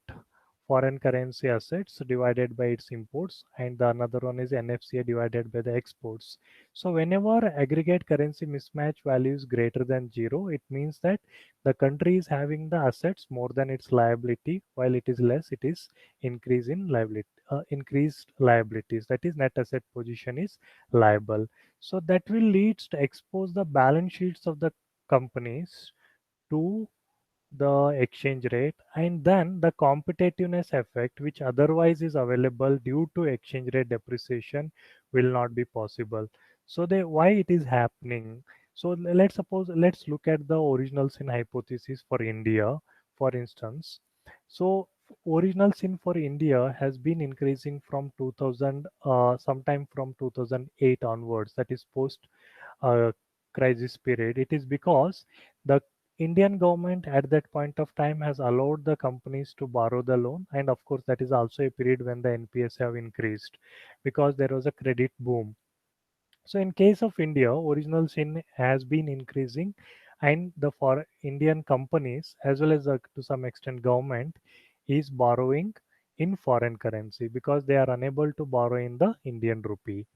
Speaker 5: foreign currency assets divided by its imports, and the another one is NFCA divided by the exports. So whenever aggregate currency mismatch value is greater than 0, it means that the country is having the assets more than its liability, while it is less, it is increased liabilities. That is, net asset position is liable. So that will lead to expose the balance sheets of the companies to the exchange rate, and then the competitiveness effect which otherwise is available due to exchange rate depreciation will not be possible. So why it is happening? So let's look at the original sin hypothesis for India, for instance. So original sin for India has been increasing from 2000, sometime from 2008 onwards, that is post uh, crisis period. It is because the Indian government at that point of time has allowed the companies to borrow the loan, and of course that is also a period when the NPS have increased because there was a credit boom. So in case of India, original sin has been increasing, and the for Indian companies as well as to some extent government is borrowing in foreign currency because they are unable to borrow in the Indian rupee.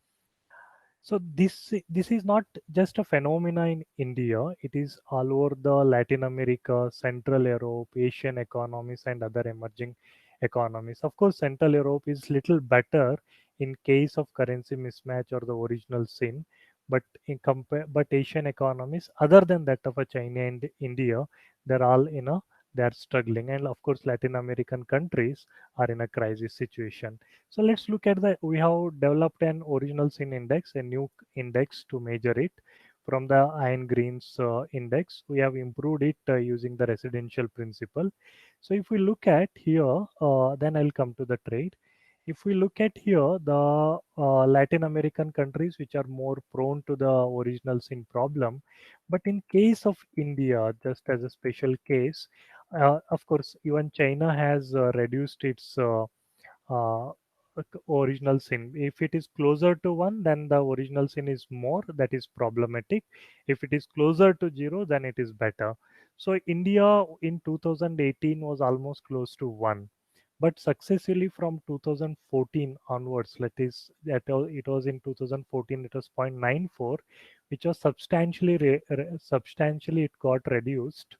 Speaker 5: So this is not just a phenomena in India. It is all over the Latin America, Central Europe, Asian economies, and other emerging economies. Of course, Central Europe is little better in case of currency mismatch or the original sin, but but Asian economies, other than that of a China and India, they're all they are struggling, and of course, Latin American countries are in a crisis situation. So let's look at we have developed an original sin index, a new index to measure it. From the Iron Greens index, we have improved it using the residential principle. So if we look at here, then I'll come to the trade. If we look at here, the Latin American countries which are more prone to the original sin problem, but in case of India, just as a special case, of course, even China has reduced its uh, original sin. If it is closer to 1, then the original sin is more, that is problematic. If it is closer to 0, then it is better. So India in 2018 was almost close to 1, but successively from 2014 onwards, it was in 2014 it was 0.94, which was substantially it got reduced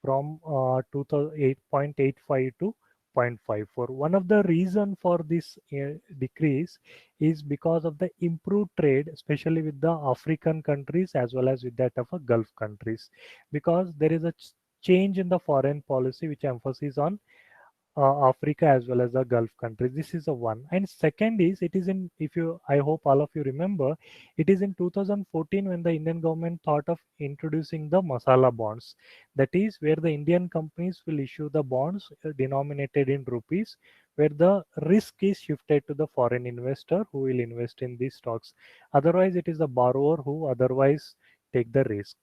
Speaker 5: from 2008.85 to 0.54. One of the reason for this decrease is because of the improved trade, especially with the African countries as well as with that of a Gulf countries, because there is a change in the foreign policy which emphasizes on Africa as well as the Gulf countries. This is a one. And second is, it is in, if you, I hope all of you remember, it is in 2014 when the Indian government thought of introducing the masala bonds. That is where the Indian companies will issue the bonds denominated in rupees, where the risk is shifted to the foreign investor who will invest in these stocks. Otherwise, it is the borrower who otherwise take the risk.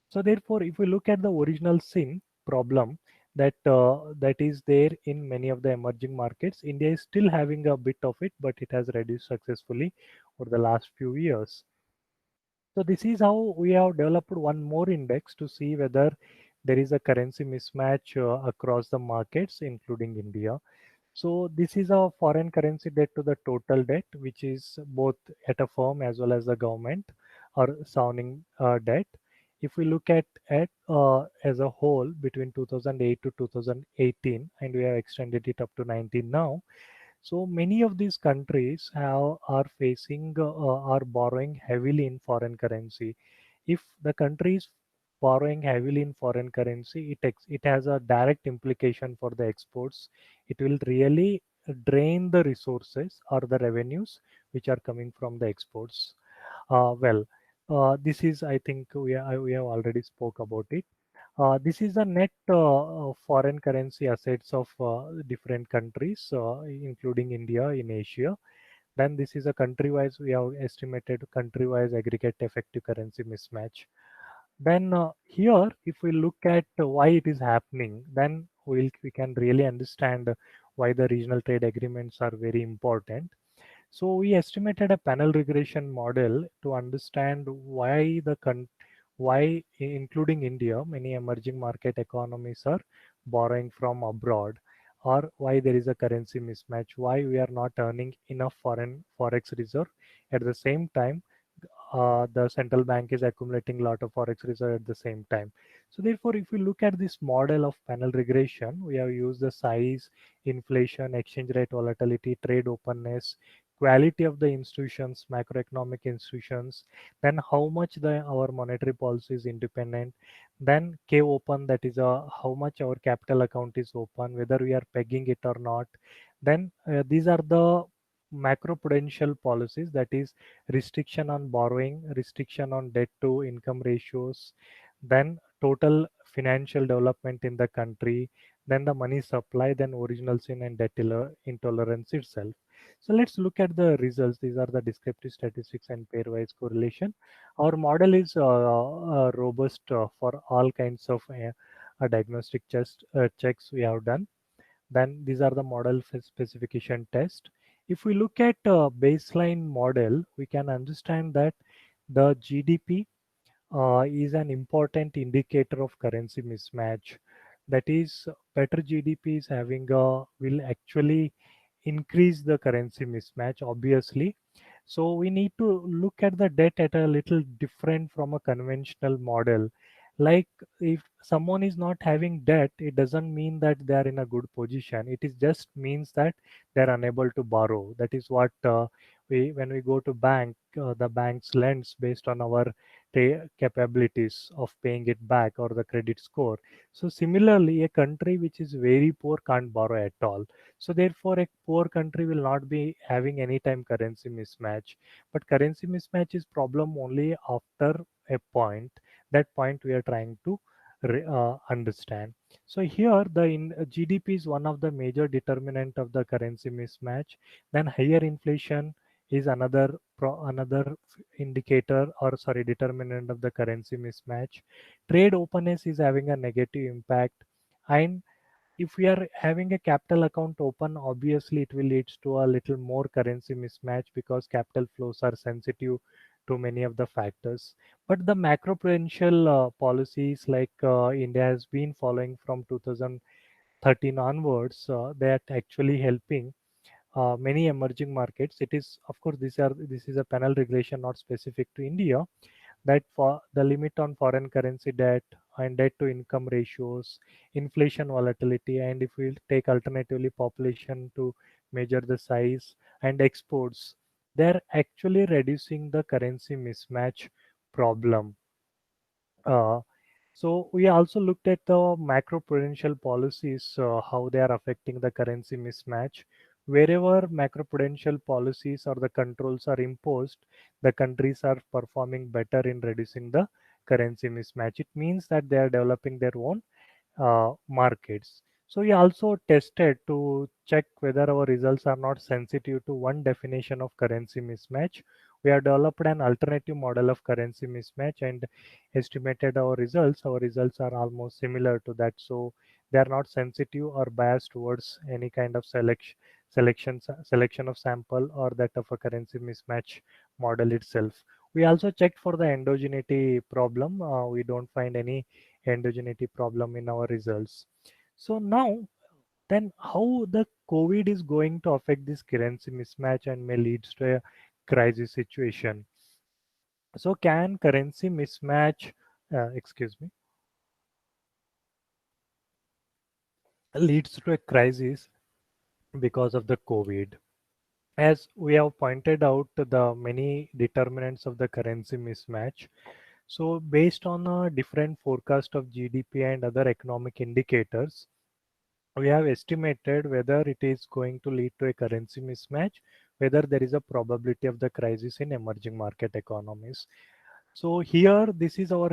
Speaker 5: So therefore, if we look at the original sin problem, that is there in many of the emerging markets, India is still having a bit of it, but it has reduced successfully over the last few years. So this is how we have developed one more index to see whether there is a currency mismatch across the markets, including India. So this is a foreign currency debt to the total debt, which is both at a firm as well as the government or sounding debt. If we look at as a whole between 2008 to 2018, and we have extended it up to 19 now, so many of these countries are facing are borrowing heavily in foreign currency. If the countries borrowing heavily in foreign currency, it has a direct implication for the exports. It will really drain the resources or the revenues which are coming from the exports. Well, this is, I think we have already spoke about it. This is the net foreign currency assets of different countries, including India in Asia. Then this is a country-wise, we have estimated country-wise aggregate effective currency mismatch. Then here, if we look at why it is happening, then we can really understand why the regional trade agreements are very important. So we estimated a panel regression model to understand why including India, many emerging market economies are borrowing from abroad, or why there is a currency mismatch, why we are not earning enough foreign forex reserve. At the same time, the central bank is accumulating a lot of forex reserve at the same time. So therefore, if we look at this model of panel regression, we have used the size, inflation, exchange rate volatility, trade openness, quality of the institutions, macroeconomic institutions, then how much our monetary policy is independent, then K open, that is how much our capital account is open, whether we are pegging it or not. Then these are the macroprudential policies, that is restriction on borrowing, restriction on debt to income ratios, then total financial development in the country, then the money supply, then original sin and debt intolerance itself. So let's look at the results. These are the descriptive statistics and pairwise correlation. Our model is robust for all kinds of diagnostic checks we have done. Then these are the model specification test. If we look at baseline model, we can understand that the GDP is an important indicator of currency mismatch. That is, better GDP is will actually increase the currency mismatch, obviously. So we need to look at the debt at a little different from a conventional model. Like, if someone is not having debt, it doesn't mean that they are in a good position. It is just means that they are unable to borrow. That is what when we go to bank, the banks lends based on our capabilities of paying it back or the credit score. So similarly, a country which is very poor can't borrow at all. So therefore, a poor country will not be having any time currency mismatch. But currency mismatch is problem only after a point. That point we are trying to understand. So here GDP is one of the major determinant of the currency mismatch. Then higher inflation is another indicator, or sorry, determinant of the currency mismatch. Trade openness is having a negative impact, and if we are having a capital account open, obviously it will lead to a little more currency mismatch because capital flows are sensitive to many of the factors. But the macroprudential policies like India has been following from 2013 onwards, that actually helping many emerging markets. It is, of course, this is a panel regulation not specific to India, that for the limit on foreign currency debt and debt to income ratios, inflation volatility, and if we take alternatively population to measure the size, and exports, they're actually reducing the currency mismatch problem. Uh, so we also looked at the macroprudential policies, how they are affecting the currency mismatch. Wherever macroprudential policies or the controls are imposed, the countries are performing better in reducing the currency mismatch. It means that they are developing their own markets. So we also tested to check whether our results are not sensitive to one definition of currency mismatch. We have developed an alternative model of currency mismatch and estimated our results. Our results are almost similar to that. So they are not sensitive or biased towards any kind of selection of sample or that of a currency mismatch model itself. We also checked for the endogeneity problem. We don't find any endogeneity problem in our results. So now, then how the COVID is going to affect this currency mismatch and may lead to a crisis situation. So can currency mismatch, excuse me, leads to a crisis because of the COVID? As we have pointed out the many determinants of the currency mismatch. So based on a different forecast of GDP and other economic indicators, we have estimated whether it is going to lead to a currency mismatch, whether there is a probability of the crisis in emerging market economies. So here, this is our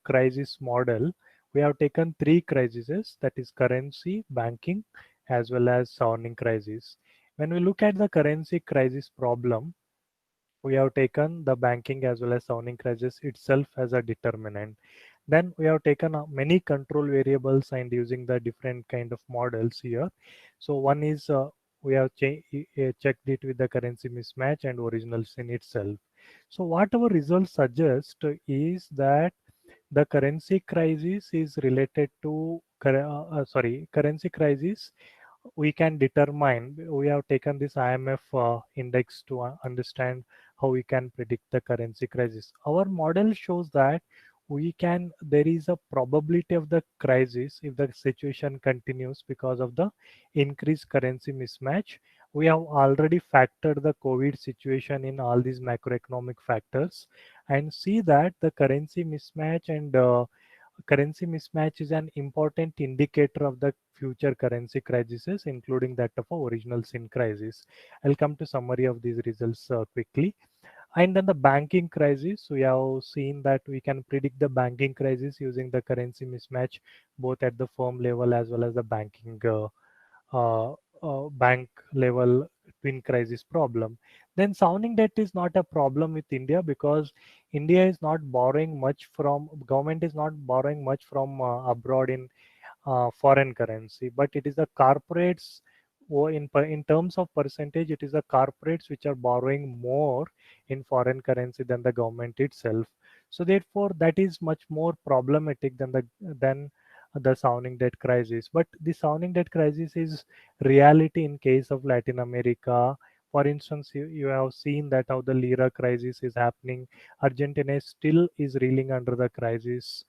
Speaker 5: crisis model. We have taken three crises, that is currency, banking, as well as sovereign crisis. When we look at the currency crisis problem, we have taken the banking as well as sovereign crisis itself as a determinant. Then we have taken many control variables and using the different kind of models here. So one is we have checked it with the currency mismatch and original sin itself. So what our results suggest is that the currency crisis is related to currency crisis. We can determine, we have taken this IMF index to understand how we can predict the currency crisis. Our model shows that there is a probability of the crisis if the situation continues because of the increased currency mismatch. We have already factored the COVID situation in all these macroeconomic factors and see that the currency mismatch and currency mismatch is an important indicator of the future currency crises, including that of original sin crisis. I'll come to summary of these results quickly. And then the banking crisis, we have seen that we can predict the banking crisis using the currency mismatch both at the firm level as well as the bank level twin crisis problem. Then sounding debt is not a problem with India because India is not borrowing much from, government is not borrowing much from abroad in foreign currency, but it is the corporates, or in terms of percentage, it is the corporates which are borrowing more in foreign currency than the government itself. So therefore, that is much more problematic than the sounding debt crisis. But the sounding debt crisis is reality in case of Latin America. For instance, you have seen that how the lira crisis is happening. Argentina still is reeling under the crisis,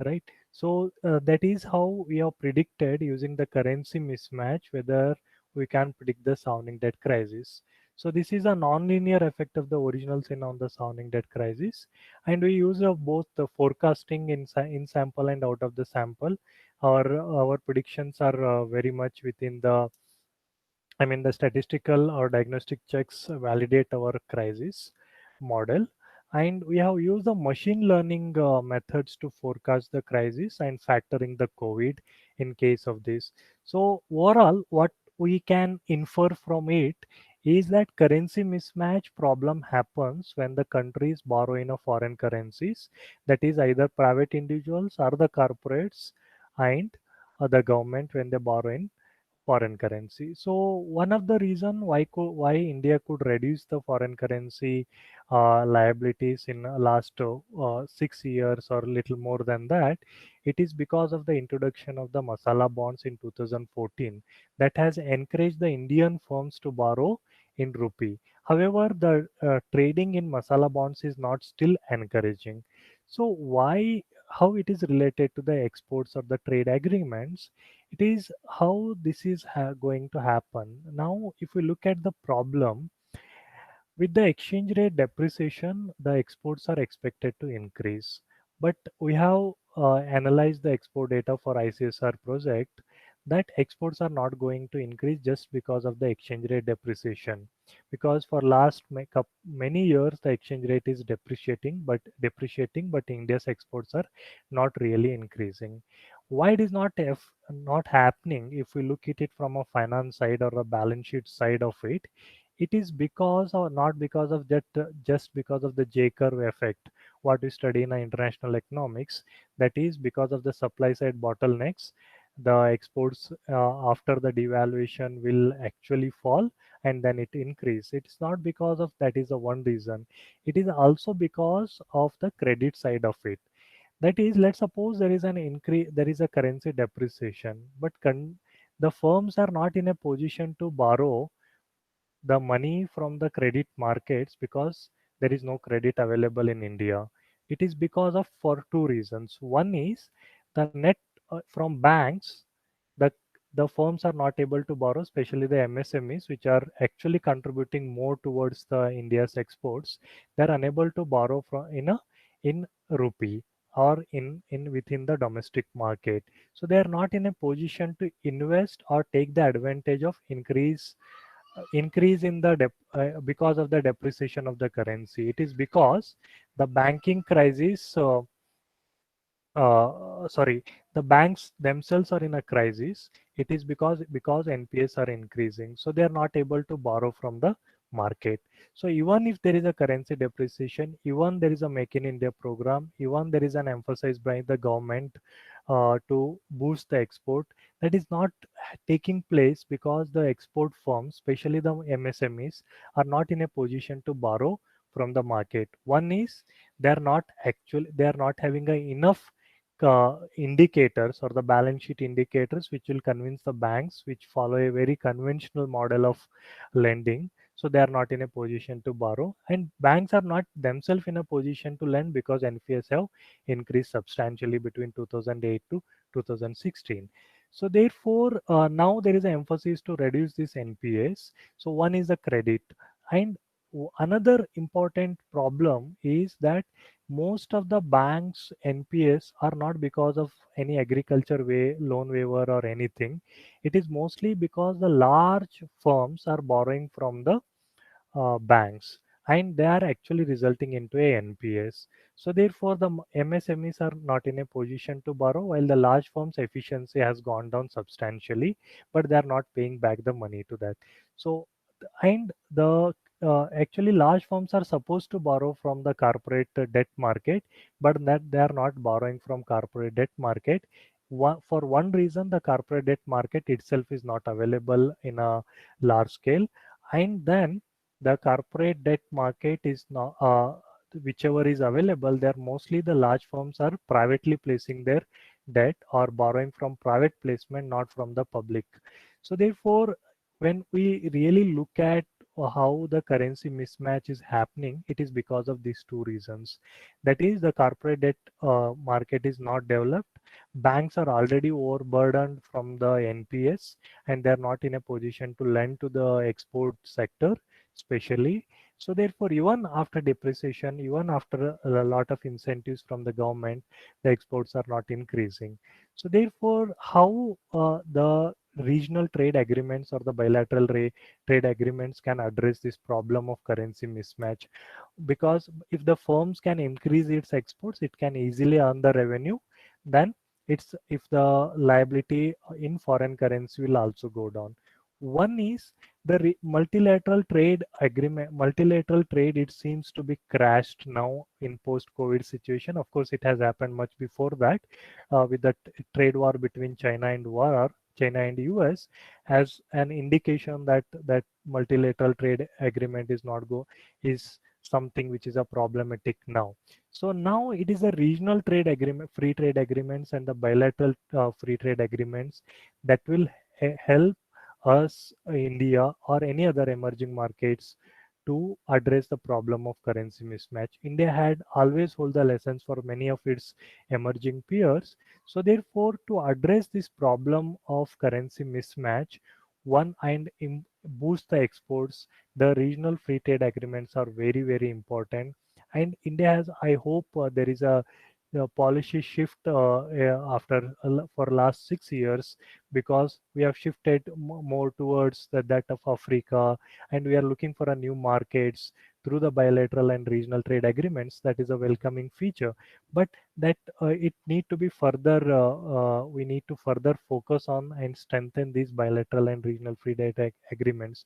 Speaker 5: right? So that is how we have predicted using the currency mismatch whether we can predict the sounding debt crisis. So this is a nonlinear effect of the original sin on the sounding debt crisis, and we use both the forecasting in sample and out of the sample. Our predictions are very much within the, I mean, the statistical or diagnostic checks validate our crisis model. And we have used the machine learning methods to forecast the crisis and factoring the COVID in case of this. So overall, what we can infer from it is that currency mismatch problem happens when the countries borrow in a foreign currencies, that is either private individuals or the corporates, and the government when they borrow in foreign currency. So one of the reason why India could reduce the foreign currency liabilities in last 6 years or little more than that, it is because of the introduction of the masala bonds in 2014 that has encouraged the Indian firms to borrow in rupee. However, the trading in masala bonds is not still encouraging. So how it is related to the exports or the trade agreements? It is how this is going to happen. Now, if we look at the problem, with the exchange rate depreciation, the exports are expected to increase. But we have analyzed the export data for ICSR project that exports are not going to increase just because of the exchange rate depreciation. Because for last many years, the exchange rate is depreciating, but India's exports are not really increasing. Why it is not happening if we look at it from a finance side or a balance sheet side of it? It is because or not because of that, just because of the J curve effect, what we study in international economics. That is because of the supply side bottlenecks, the exports after the devaluation will actually fall and then it increase. It is not because of that is the one reason. It is also because of the credit side of it. That is, let's suppose there is an increase, there is a currency depreciation, but the firms are not in a position to borrow the money from the credit markets because there is no credit available in India. It is because of for two reasons. One is the net from banks, the the firms are not able to borrow, especially the MSMEs, which are actually contributing more towards the India's exports. They're unable to borrow from in rupee or in within the domestic market. So they are not in a position to invest or take the advantage of increase in the because of the depreciation of the currency. It is because the banking crisis sorry, the banks themselves are in a crisis. It is because NPS are increasing, so they are not able to borrow from the market. So even if there is a currency depreciation, even there is a Make in India program, even there is an emphasis by the government to boost the export, that is not taking place because the export firms, especially the MSMEs, are not in a position to borrow from the market. One is they are not having enough indicators or the balance sheet indicators which will convince the banks which follow a very conventional model of lending. So they are not in a position to borrow, and banks are not themselves in a position to lend because NPS have increased substantially between 2008 to 2016. So therefore now there is an emphasis to reduce this NPS. So one is the credit, and another important problem is that most of the banks NPS are not because of any agriculture loan waiver or anything. It is mostly because the large firms are borrowing from the banks, and they are actually resulting into a NPS. So therefore the MSMEs are not in a position to borrow, while the large firms efficiency has gone down substantially, but they are not paying back the money to that. So and the actually large firms are supposed to borrow from the corporate debt market, but that they are not borrowing from corporate debt market. For one reason, the corporate debt market itself is not available in a large scale, and then the corporate debt market is not whichever is available there, mostly the large firms are privately placing their debt or borrowing from private placement, not from the public. So therefore when we really look at how the currency mismatch is happening, it is because of these two reasons. That is, the corporate debt market is not developed. Banks are already overburdened from the NPS, and they are not in a position to lend to the export sector, especially. So therefore, even after depreciation, even after a lot of incentives from the government, the exports are not increasing. So therefore, how the regional trade agreements or the bilateral trade agreements can address this problem of currency mismatch? Because if the firms can increase its exports, it can easily earn the revenue. Then it's if the liability in foreign currency will also go down. One is the multilateral trade agreement. Multilateral trade, it seems to be crashed now in post-COVID situation. Of course, it has happened much before that with the trade war between China and US, as an indication that multilateral trade agreement is something which is a problematic now. So now it is a regional trade agreement, free trade agreements, and the bilateral free trade agreements that will help us, India, or any other emerging markets to address the problem of currency mismatch. India had always hold the lessons for many of its emerging peers. So therefore, to address this problem of currency mismatch, one and boost the exports, the regional free trade agreements are very, very important. And India has, I hope, there is a policy shift after for last 6 years, because we have shifted more towards that of Africa, and we are looking for a new markets through the bilateral and regional trade agreements. That is a welcoming feature, but that it need to be further we need to further focus on and strengthen these bilateral and regional free trade agreements.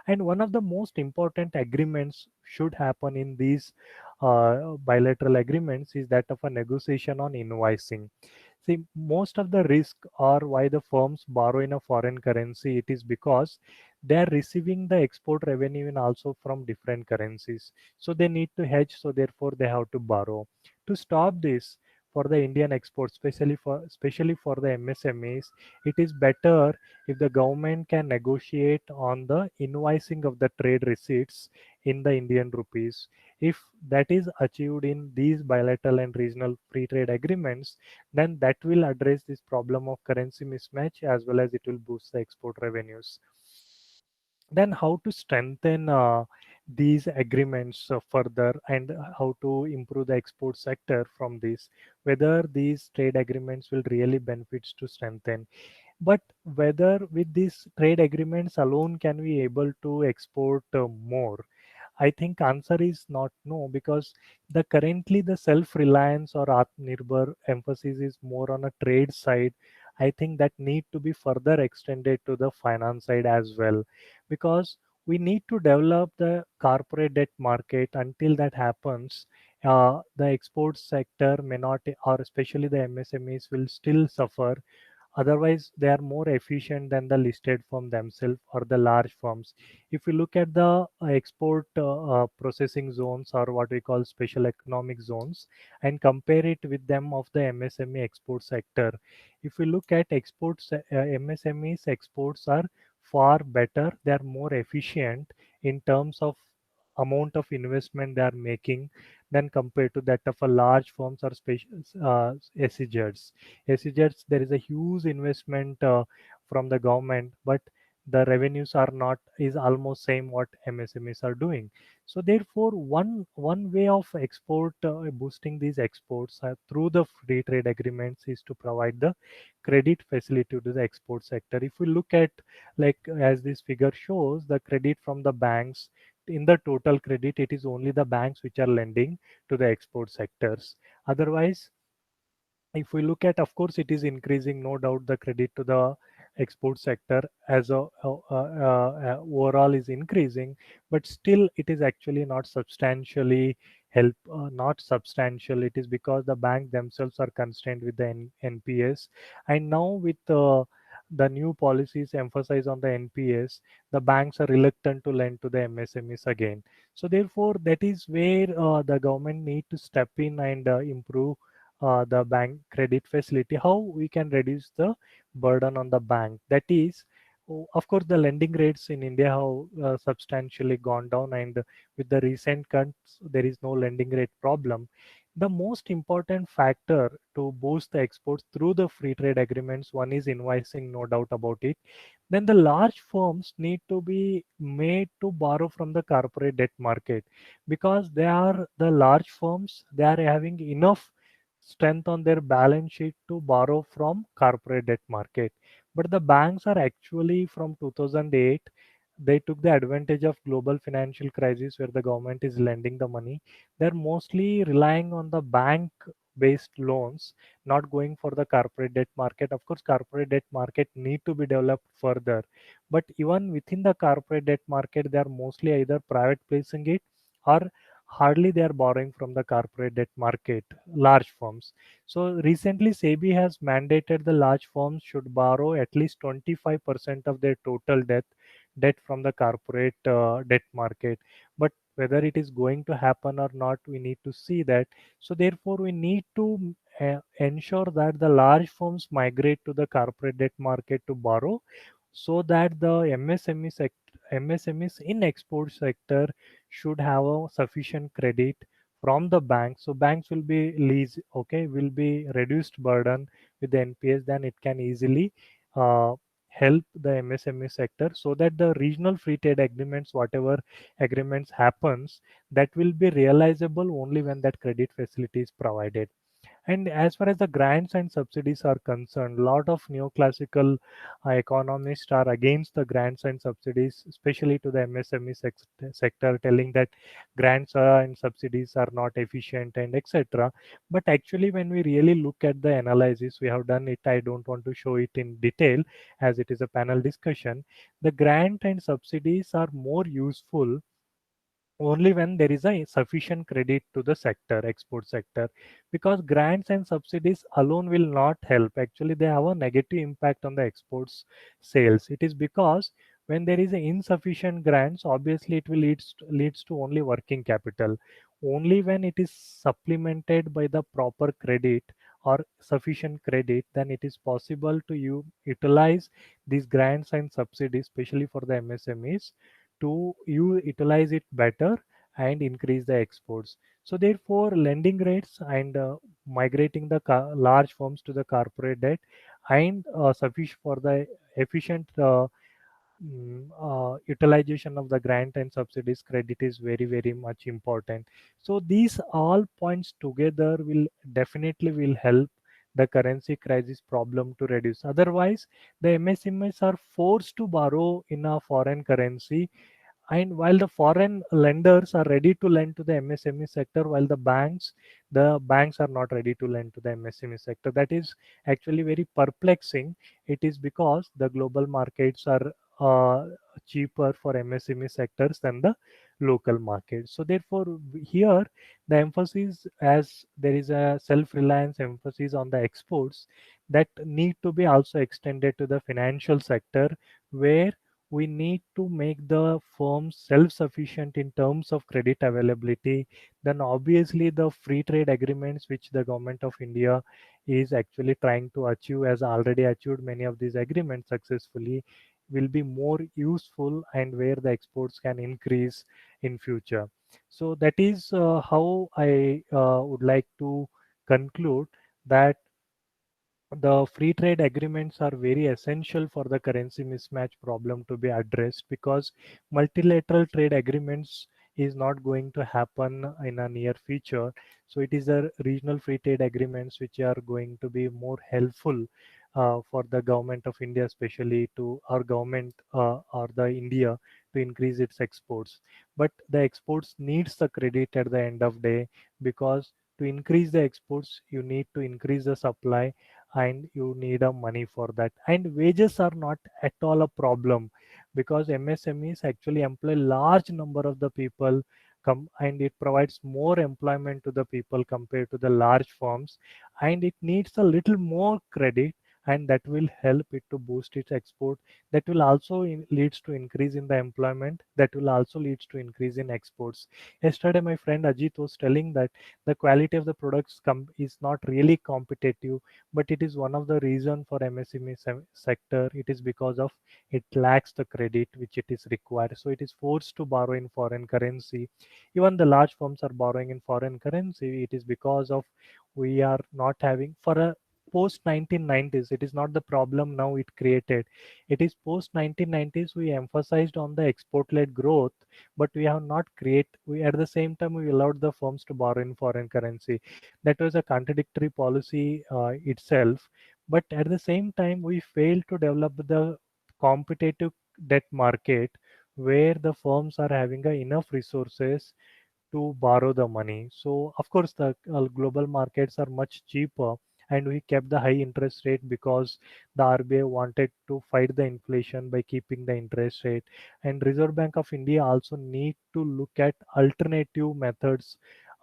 Speaker 5: And one of the most important agreements should happen in these bilateral agreements is that of a negotiation on invoicing. See, most of the risk or why the firms borrow in a foreign currency, it is because they are receiving the export revenue in also from different currencies. So they need to hedge, so therefore they have to borrow. To stop this, for the Indian exports, especially for the MSMEs, it is better if the government can negotiate on the invoicing of the trade receipts in the Indian rupees. If that is achieved in these bilateral and regional free trade agreements, then that will address this problem of currency mismatch, as well as it will boost the export revenues. Then how to strengthen these agreements further, and how to improve the export sector from this, whether these trade agreements will really benefits to strengthen. But whether with these trade agreements alone can we able to export more? I think answer is not no, because the currently the self-reliance or Atmanirbhar emphasis is more on a trade side. I think that need to be further extended to the finance side as well, because we need to develop the corporate debt market. Until that happens, the export sector may not, or especially the MSMEs will still suffer. Otherwise, they are more efficient than the listed firm themselves or the large firms. If you look at the export processing zones, or what we call special economic zones, and compare it with them of the MSME export sector, if we look at exports, MSMEs exports are far better. They are more efficient in terms of amount of investment they are making than compared to that of a large firms or special SEZs. SEZs, there is a huge investment from the government, but the revenues are not, is almost same what MSMEs are doing. So therefore, one way of export boosting these exports through the free trade agreements is to provide the credit facility to the export sector. If we look at, like as this figure shows, the credit from the banks, in the total credit, it is only the banks which are lending to the export sectors. Otherwise, if we look at, of course, it is increasing, no doubt, the credit to the export sector as overall is increasing, but still it is actually not substantially not substantial. It is because the bank themselves are constrained with the NPS, and now with the new policies emphasize on the NPS, the banks are reluctant to lend to the MSMEs again. So therefore, that is where the government need to step in and improve the bank credit facility. How we can reduce the burden on the bank? That is, of course, the lending rates in India have substantially gone down, and with the recent cuts, there is no lending rate problem. The most important factor to boost the exports through the free trade agreements, one is invoicing, no doubt about it. Then the large firms need to be made to borrow from the corporate debt market, because they are the large firms, they are having enough strength on their balance sheet to borrow from corporate debt market. But the banks are actually, from 2008, they took the advantage of global financial crisis where the government is lending the money. They're mostly relying on the bank based loans, not going for the corporate debt market. Of course, corporate debt market need to be developed further, but even within the corporate debt market, they are mostly either private placing it, or hardly they are borrowing from the corporate debt market, large firms. So recently, SEBI has mandated the large firms should borrow at least 25% of their total debt from the corporate debt market. But whether it is going to happen or not, we need to see that. So therefore, we need to ensure that the large firms migrate to the corporate debt market to borrow, so that the MSMEs in export sector should have a sufficient credit from the bank. So banks will be lease, okay, will be reduced burden with the NPS, then it can easily uh, help the MSME sector, so that the regional free trade agreements, whatever agreements happens, that will be realizable only when that credit facility is provided. And as far as the grants and subsidies are concerned, a lot of neoclassical economists are against the grants and subsidies, especially to the MSME sector, telling that grants and subsidies are not efficient and etc. But actually, when we really look at the analysis, we have done it. I don't want to show it in detail as it is a panel discussion. The grant and subsidies are more useful only when there is a sufficient credit to the sector, export sector, because grants and subsidies alone will not help. Actually, they have a negative impact on the exports sales. It is because when there is a insufficient grants, obviously it will leads to only working capital. Only when it is supplemented by the proper credit or sufficient credit, then it is possible to utilize these grants and subsidies, especially for the MSMEs, to you utilize it better and increase the exports. So therefore, lending rates and migrating the large firms to the corporate debt, and sufficient for the efficient utilization of the grant and subsidies credit is very, very much important. So these all points together will definitely will help the currency crisis problem to reduce. Otherwise, the MSMEs are forced to borrow in a foreign currency, and while the foreign lenders are ready to lend to the MSME sector, while the banks are not ready to lend to the MSME sector. That is actually very perplexing. It is because the global markets are cheaper for MSME sectors than the local markets. So therefore, here the emphasis, as there is a self-reliance emphasis on the exports, that need to be also extended to the financial sector, where we need to make the firms self-sufficient in terms of credit availability. Then obviously the free trade agreements which the government of India is actually trying to achieve, has already achieved many of these agreements successfully, will be more useful, and where the exports can increase in future. So that is how I would like to conclude that the free trade agreements are very essential for the currency mismatch problem to be addressed, because multilateral trade agreements is not going to happen in a near future. So it is the regional free trade agreements which are going to be more helpful for the government of India, especially to our government or the India, to increase its exports. But the exports needs the credit at the end of day, because to increase the exports you need to increase the supply, and you need a money for that. And wages are not at all a problem, because MSMEs actually employ large number of the people, and it provides more employment to the people compared to the large firms, and it needs a little more credit, and that will help it to boost its export. That will also leads to increase in the employment, that will also leads to increase in exports. Yesterday my friend Ajit was telling that the quality of the products is not really competitive, but it is one of the reason for MSME sector. It is because of it lacks the credit which it is required, so it is forced to borrow in foreign currency. Even the large firms are borrowing in foreign currency. It is because of we are not having, for a post 1990s, it is not the problem now it created. It is post 1990s we emphasized on the export led growth, but we have not we at the same time we allowed the firms to borrow in foreign currency. That was a contradictory policy itself. But at the same time we failed to develop the competitive debt market, where the firms are having enough resources to borrow the money. So of course the global markets are much cheaper, and we kept the high interest rate because the RBI wanted to fight the inflation by keeping the interest rate. And Reserve Bank of India also need to look at alternative methods,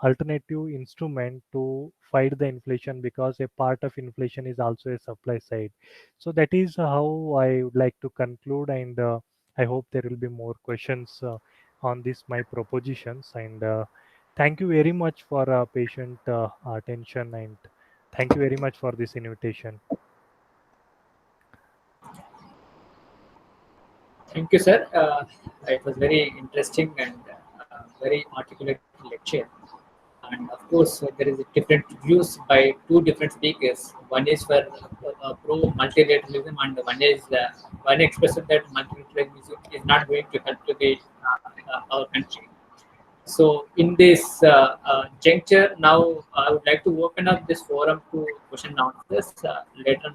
Speaker 5: alternative instrument to fight the inflation, because a part of inflation is also a supply side. So that is how I would like to conclude, and I hope there will be more questions on this my propositions. And thank you very much for patient attention, and thank you very much for this invitation.
Speaker 3: Thank you, sir. It was very interesting and very articulate lecture. And of course, there is a different views by two different speakers. One is for pro multilateralism, and one expresses that multilateralism is not going to help to the our country. So, in this juncture, now I would like to open up this forum to question and answers. Later,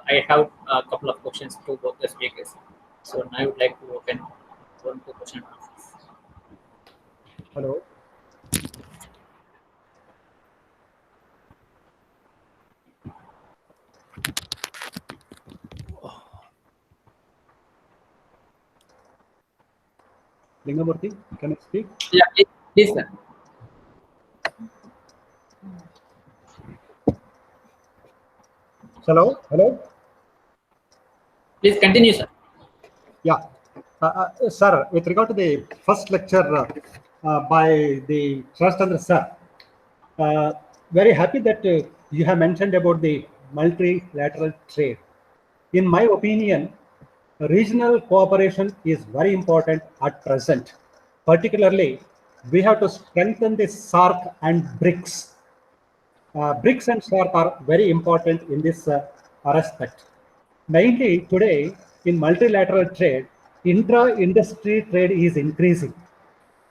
Speaker 3: I have a couple of questions to both the speakers. So, now I would like to open forum to question and answers.
Speaker 4: Hello. Lingamurthy, can you speak?
Speaker 3: Yeah, please, sir.
Speaker 4: Hello.
Speaker 3: Please continue, sir.
Speaker 4: Yeah. Sir, with regard to the first lecture by the Shrastandra sir, very happy that you have mentioned about the multilateral trade. In my opinion, regional cooperation is very important at present. Particularly, we have to strengthen the SAARC and BRICS. BRICS and SAARC are very important in this respect. Mainly today, in multilateral trade,
Speaker 6: intra-industry trade is increasing.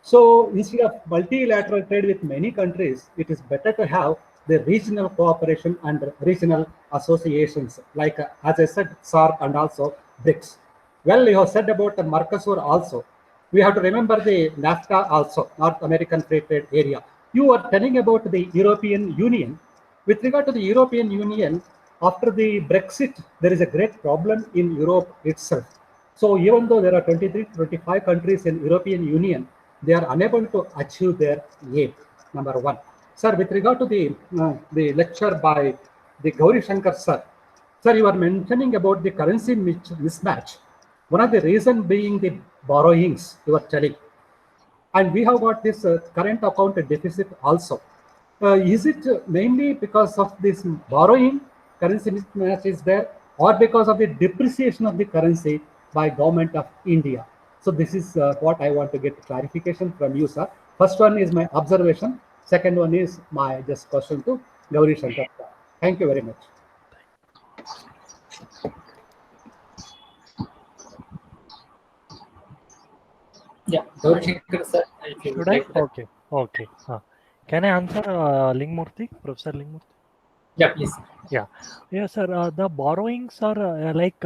Speaker 6: So instead of multilateral trade with many countries, it is better to have the regional cooperation and regional associations, like, as I said, SARC and also BRICS. Well, you have said about the Mercosur also. We have to remember the NAFTA also, North American Free Trade Area. You are telling about the European Union. With regard to the European Union, after the Brexit, there is a great problem in Europe itself. So even though there are 23, 25 countries in European Union, they are unable to achieve their aim, number one. Sir, with regard to the lecture by the Gauri Shankar sir, sir, you are mentioning about the currency mismatch. One of the reasons being the borrowings, you are telling. And we have got this current account deficit also. Is it mainly because of this borrowing, currency mismatch is there, or because of the depreciation of the currency by government of India? So this is what I want to get clarification from you, sir. First one is my observation. Second one is my just question to Gauri Shankar. Thank you very much.
Speaker 3: Yeah, Gauri Shankar sir, if you would
Speaker 5: Should I?
Speaker 3: like to.
Speaker 5: Okay. Okay. Can I answer Lingmurthy, Professor Lingmurthy?
Speaker 3: Yeah, please.
Speaker 5: Yeah. Yes, sir. The borrowings are like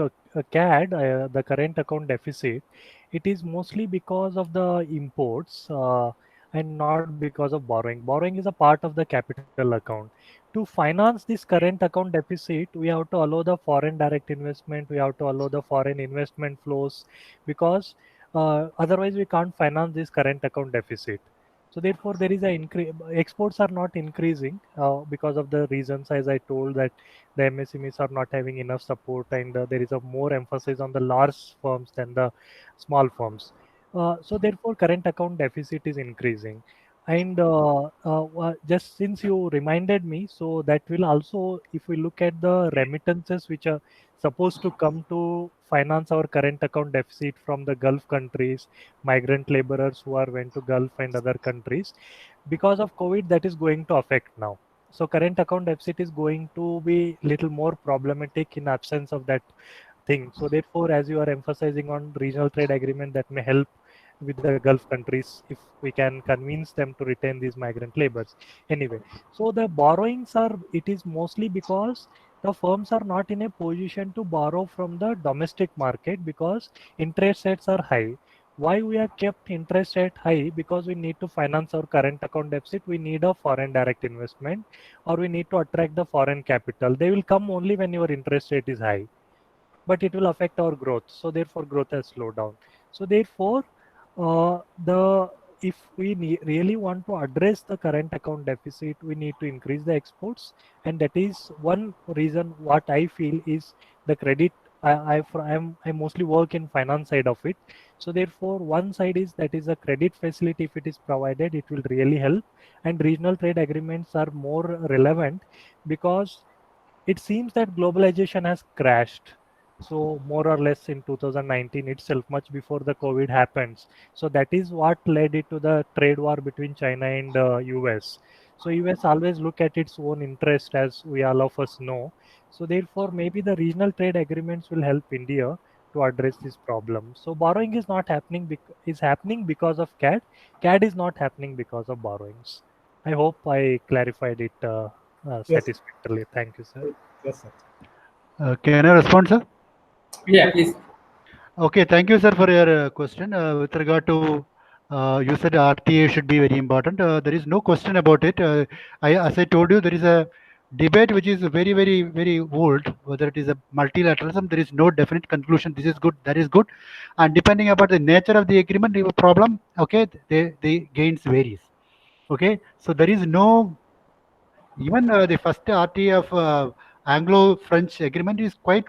Speaker 5: CAD, the current account deficit. It is mostly because of the imports and not because of borrowing. Borrowing is a part of the capital account. To finance this current account deficit, we have to allow the foreign direct investment. We have to allow the foreign investment flows because otherwise we can't finance this current account deficit. So therefore, there is a increase. Exports are not increasing because of the reasons, as I told, that the MSMEs are not having enough support, and there is a more emphasis on the large firms than the small firms. So therefore, current account deficit is increasing. And just since you reminded me, so that will also, if we look at the remittances which are supposed to come to finance our current account deficit from the Gulf countries, migrant laborers who are went to Gulf and other countries, because of COVID, that is going to affect now. So current account deficit is going to be little more problematic in absence of that thing. So therefore, as you are emphasizing on regional trade agreement, that may help with the Gulf countries if we can convince them to retain these migrant laborers. Anyway, so the borrowings are, it is mostly because the firms are not in a position to borrow from the domestic market because interest rates are high. Why we have kept interest rate high? Because we need to finance our current account deficit. We need a foreign direct investment, or we need to attract the foreign capital. They will come only when your interest rate is high, but it will affect our growth. So therefore, growth has slowed down. So therefore, the if we really want to address the current account deficit, we need to increase the exports, and that is one reason. What I feel is the credit. I mostly work in finance side of it. So therefore, one side is that is a credit facility. If it is provided, it will really help. And regional trade agreements are more relevant because it seems that globalization has crashed. So more or less in 2019 itself, much before the COVID happens. So that is what led it to the trade war between China and US. So US always look at its own interest, as we all of us know. So therefore, maybe the regional trade agreements will help India to address this problem. So borrowing is not happening, is happening because of CAD. CAD is not happening because of borrowings. I hope I clarified it
Speaker 6: Yes.
Speaker 5: satisfactorily. Thank you, sir.
Speaker 6: Yes, sir.
Speaker 4: Can I respond, sir?
Speaker 3: Yeah, please.
Speaker 4: Okay, thank you, sir, for your question. With regard to you said RTA should be very important. There is no question about it. As I told you, there is a debate which is very, very, very old. Whether it is a multilateralism, there is no definite conclusion. This is good, that is good, and depending upon the nature of the agreement, the problem, okay, the gains varies. Okay, so there is no, even the first RTA of Anglo-French agreement is quite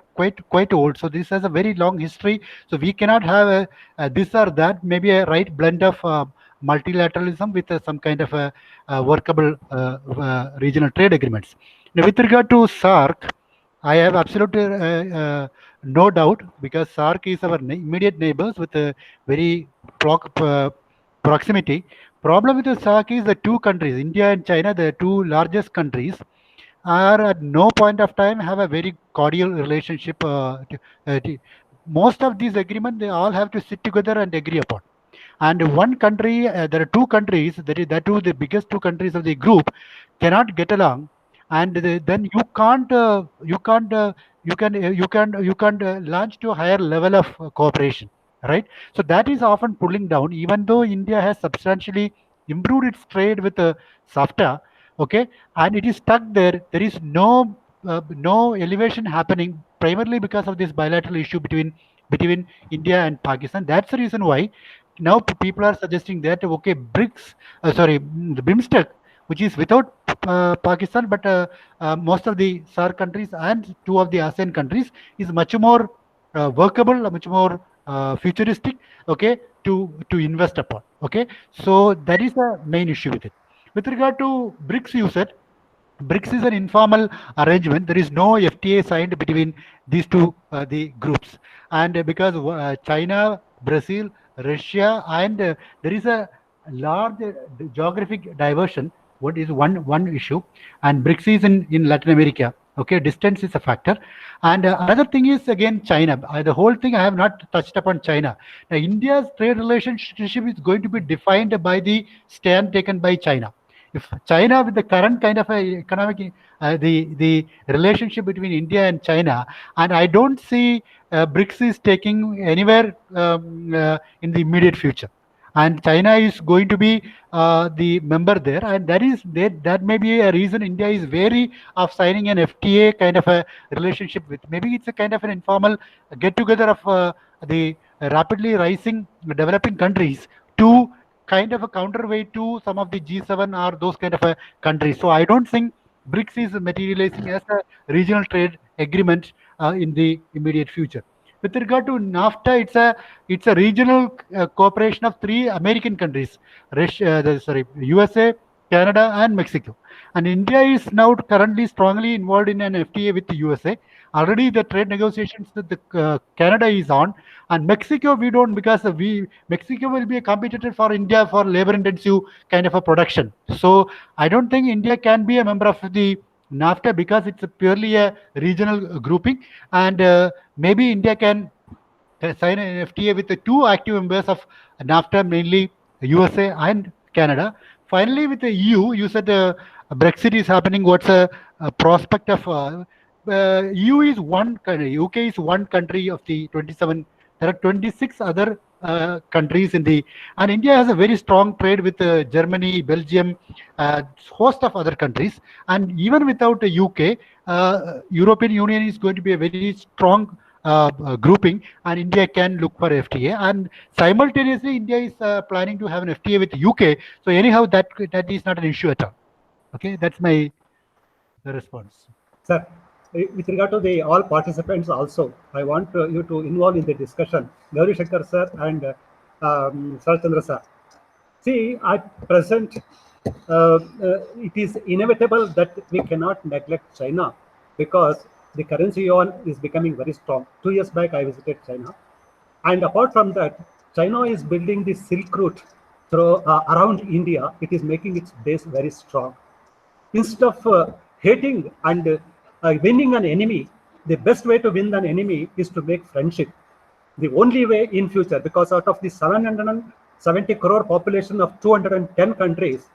Speaker 4: old. So this has a very long history. So we cannot have a this or that. Maybe a right blend of multilateralism with some kind of a workable regional trade agreements. Now, with regard to SARC, I have absolutely no doubt, because SARC is our immediate neighbors with a very proximity. Problem with the SARC is the two countries, India and China, the two largest countries, are at no point of time have a very cordial relationship most of these agreements, they all have to sit together and agree upon. And one country, there are two countries, that two, the biggest two countries of the group, cannot get along, and then you can't launch to a higher level of cooperation, right? So that is often pulling down, even though India has substantially improved its trade with SAFTA, okay, and it is stuck there. There is no elevation happening, primarily because of this bilateral issue between India and Pakistan. That's the reason why now people are suggesting that, okay, BRICS, the BIMSTEC, which is without Pakistan, but most of the SAARC countries and two of the ASEAN countries, is much more workable, much more futuristic, okay, to invest upon. Okay, so that is the main issue with it. With regard to BRICS, you said BRICS is an informal arrangement. There is no FTA signed between these two the groups, and because China, Brazil, Russia, and there is a large geographic diversion. What is one issue, and BRICS is in Latin America. Okay, distance is a factor, and another thing is again China. The whole thing I have not touched upon China. Now, India's trade relationship is going to be defined by the stand taken by China. If China, with the current kind of economic, the relationship between India and China, and I don't see BRICS is taking anywhere in the immediate future. And China is going to be the member there, and that may be a reason India is wary of signing an FTA kind of a relationship with. Maybe it's a kind of an informal get together of the rapidly rising developing countries to kind of a counterweight to some of the G7 or those kind of a countries. So I don't think BRICS is materializing as a regional trade agreement in the immediate future. With regard to NAFTA, it's a regional cooperation of three American countries: USA, Canada, and Mexico. And India is now currently strongly involved in an FTA with the USA. Already the trade negotiations with the Canada is on, and Mexico we don't, because Mexico will be a competitor for India for labor-intensive kind of a production. So I don't think India can be a member of the NAFTA because it's purely a regional grouping, and maybe India can sign an FTA with the two active members of NAFTA, mainly USA and Canada. Finally, with the EU, you said Brexit is happening. What's a prospect of EU is one country, UK is one country of the 27. There are 26 other countries and India has a very strong trade with Germany, Belgium, host of other countries. And even without the UK, European Union is going to be a very strong grouping, and India can look for FTA. And simultaneously, India is planning to have an FTA with the UK. So anyhow, that is not an issue at all. Okay, that's my response.
Speaker 6: Sir, with regard to the all participants also, I want you to involve in the discussion. Gauri Shankar sir and Sar Chandra sir. See, at present, it is inevitable that we cannot neglect China because the currency yuan is becoming very strong. 2 years back, I visited China. And apart from that, China is building the Silk Route through, around India. It is making its base very strong. Instead of hating and winning an enemy, the best way to win an enemy is to make friendship. The only way in future, because out of the 770 crore population of 210 countries,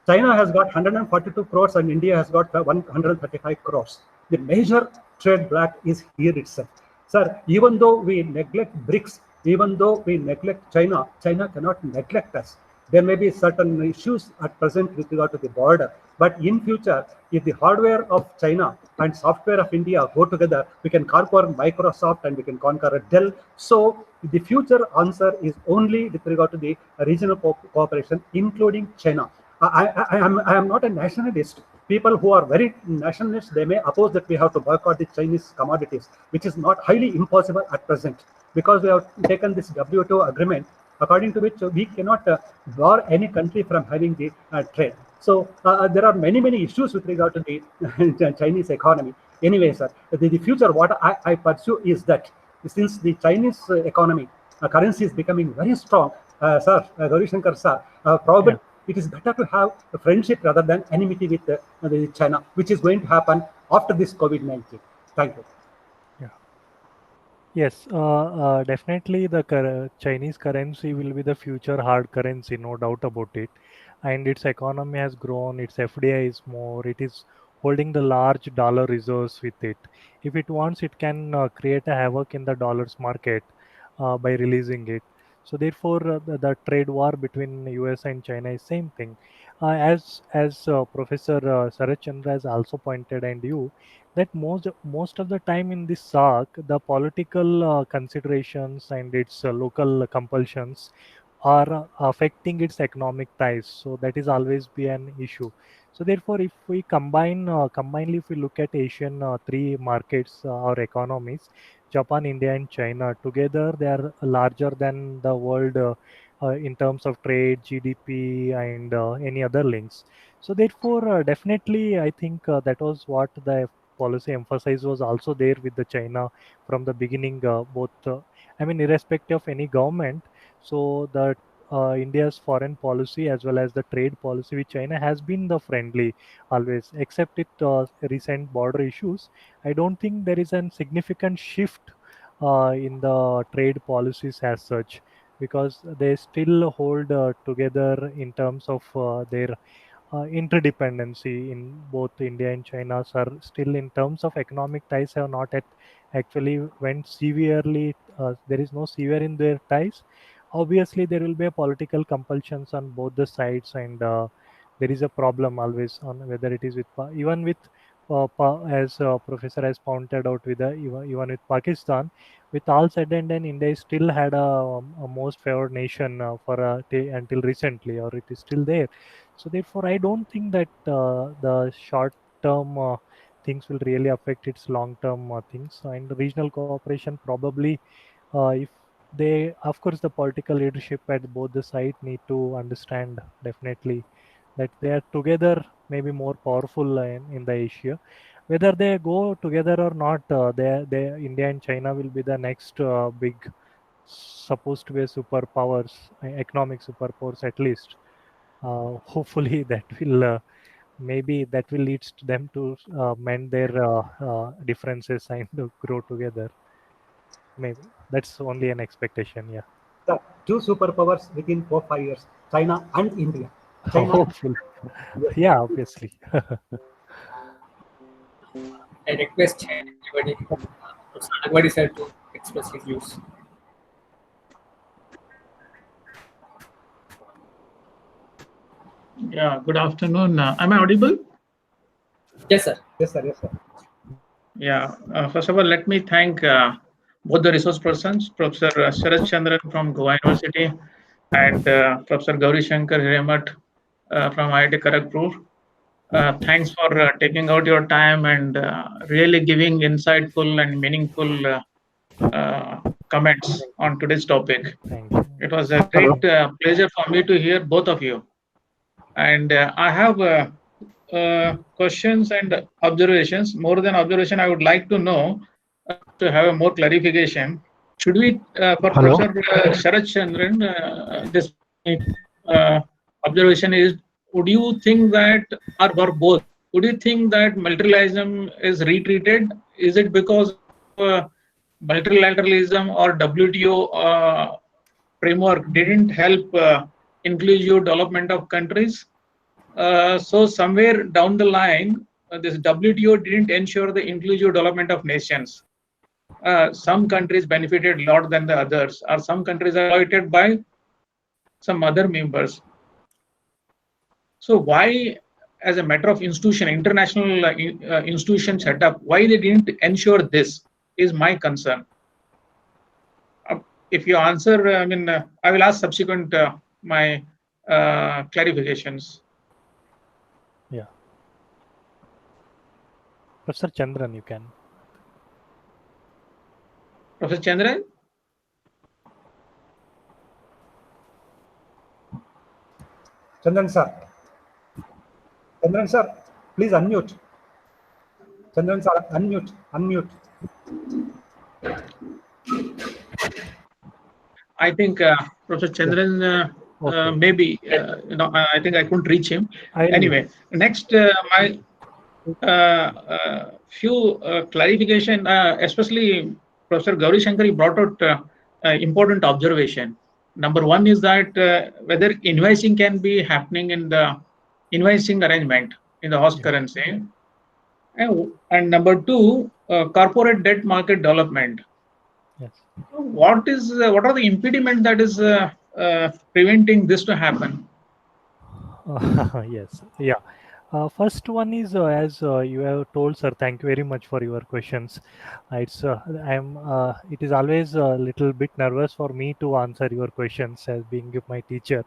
Speaker 6: China has got 142 crores and India has got 135 crores. The major trade block is here itself. Sir, even though we neglect BRICS, even though we neglect China, China cannot neglect us. There may be certain issues at present with regard to the border, but in future, if the hardware of China and software of India go together, we can conquer Microsoft and we can conquer Dell. So the future answer is only with regard to the regional cooperation, including China. I am not a nationalist. People who are very nationalists, they may oppose that we have to boycott the Chinese commodities, which is not highly impossible at present, because we have taken this WTO agreement, according to which we cannot bar any country from having the trade. So there are many issues with regard to the Chinese economy. Anyway, sir, the future, what I pursue is that since the Chinese economy, currency is becoming very strong, sir, Gauri Shankar sir, probably it is better to have a friendship rather than enmity with China, which is going to happen after this COVID-19. Thank you.
Speaker 5: Yes, definitely the Chinese currency will be the future hard currency, no doubt about it. And its economy has grown, its FDI is more, it is holding the large dollar reserves with it. If it wants, it can create a havoc in the dollars market by releasing it. So therefore, the trade war between US and China is same thing. As Professor Sarath Chandra has also pointed, and you, that most of the time in this SAARC, the political considerations and its local compulsions are affecting its economic ties. So that is always be an issue. So therefore, if we combinedly, if we look at Asian three markets or economies, Japan, India, and China together, they are larger than the world in terms of trade, GDP, and any other links. So therefore, definitely, I think that was what the policy emphasis was also there with the China from the beginning. Both, I mean, irrespective of any government, so the India's foreign policy as well as the trade policy with China has been the friendly always, except it recent border issues. I don't think there is a significant shift in the trade policies as such, because they still hold together in terms of their interdependency in both India and China are still in terms of economic ties have not yet actually went severely. There is no severe in their ties. Obviously, there will be a political compulsions on both the sides, and there is a problem always on whether it is with even with as Professor has pointed out with even with Pakistan. With all said and done, India still had a most favored nation for until recently, or it is still there. So therefore, I don't think that the short-term things will really affect its long-term things. And regional cooperation probably, if they, of course, the political leadership at both the sides need to understand definitely that they are together, maybe more powerful in the Asia. Whether they go together or not, India and China will be the next big, supposed to be superpowers, economic superpowers at least. Hopefully that will maybe that will lead to them to mend their differences and to grow together. Maybe that's only an expectation. Yeah.
Speaker 6: The two superpowers within 4-5 years, China and India. China.
Speaker 5: Hopefully. Yeah, obviously.
Speaker 3: I request everybody, Professor Nagwadi sir, to express his views.
Speaker 1: Yeah, good afternoon. Am I audible?
Speaker 3: Yes, sir.
Speaker 6: Yes, sir. Yes, sir.
Speaker 1: Yeah. First of all, let me thank both the resource persons, Professor Sarath Chandran from Goa University and Professor Gauri Shankar Hiremath from IIT Kharagpur. Thanks for taking out your time and really giving insightful and meaningful comments on today's topic.
Speaker 5: Thank you.
Speaker 1: It was a great pleasure for me to hear both of you. And I have questions and observations. More than observation, I would like to know, to have a more clarification. Should we, for
Speaker 4: Hello?
Speaker 1: Professor Sarath Chandran, this observation is, would you think that, or for both, would you think that multilateralism is retreated? Is it because multilateralism or WTO framework didn't help inclusive development of countries? So somewhere down the line, this WTO didn't ensure the inclusive development of nations. Some countries benefited a lot than the others, or some countries are exploited by some other members. So why, as a matter of institution, international institution setup, why they didn't ensure this is my concern. If you answer, I will ask subsequent my clarifications.
Speaker 5: Yeah. Professor Chandran, you can.
Speaker 1: Professor Chandran?
Speaker 6: Chandran sir. Chandran sir, please unmute. Chandran sir, unmute. Unmute.
Speaker 1: I think Professor Chandran,
Speaker 5: Okay.
Speaker 1: maybe, I think I couldn't reach him. Anyway, next, my few clarification, especially Professor Gauri Shankar brought out important observation. Number one is that whether invoicing can be happening in the invoicing arrangement in the host currency. And number two, corporate debt market development.
Speaker 5: Yes.
Speaker 1: What are the impediment that is preventing this to happen?
Speaker 5: Yes. Yeah. First one is as you have told, sir. Thank you very much for your questions. It's I'm. It is always a little bit nervous for me to answer your questions as being my teacher.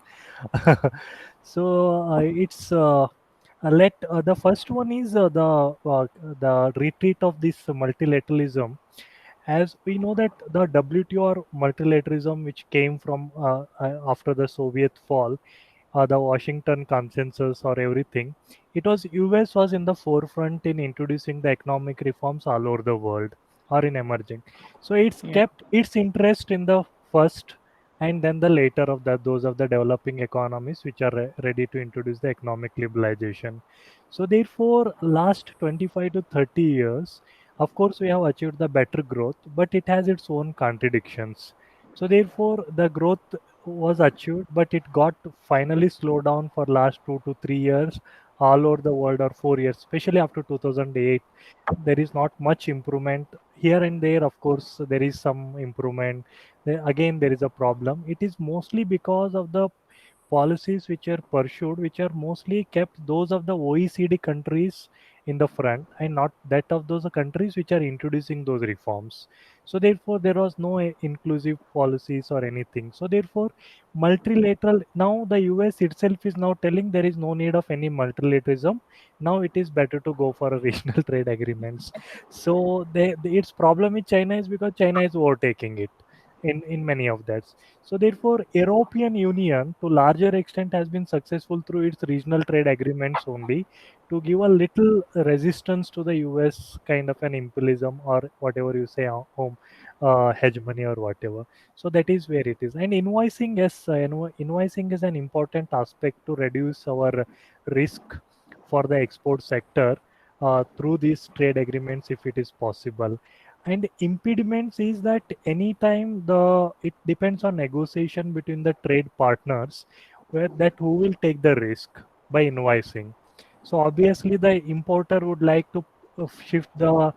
Speaker 5: So it's let the first one is the retreat of this multilateralism. As we know that the WTO or multilateralism, which came from after the Soviet fall, the Washington consensus or everything, it was US was in the forefront in introducing the economic reforms all over the world or in emerging. So it's
Speaker 1: Yeah.
Speaker 5: kept its interest in the first and then the later of that those of the developing economies which are ready to introduce the economic liberalization. So therefore last 25 to 30 years, of course we have achieved the better growth, but it has its own contradictions. So therefore the growth was achieved, but it got finally slowed down for last 2 to 3 years all over the world, or 4 years, especially after 2008. There is not much improvement here and there. Of course, there is some improvement. Again, there is a problem. It is mostly because of the policies which are pursued, which are mostly kept those of the OECD countries in the front and not that of those countries which are introducing those reforms. So therefore, there was no inclusive policies or anything. So therefore, multilateral, now the US itself is now telling there is no need of any multilateralism. Now it is better to go for a regional trade agreements. So its problem with China is because China is overtaking it in many of that. So therefore, European Union to larger extent has been successful through its regional trade agreements only to give a little resistance to the US kind of an imperialism or whatever you say, home hegemony or whatever. So that is where it is. And invoicing, yes, invoicing is an important aspect to reduce our risk for the export sector through these trade agreements if it is possible. And impediments is that anytime it depends on negotiation between the trade partners where that who will take the risk by invoicing. So obviously the importer would like to shift the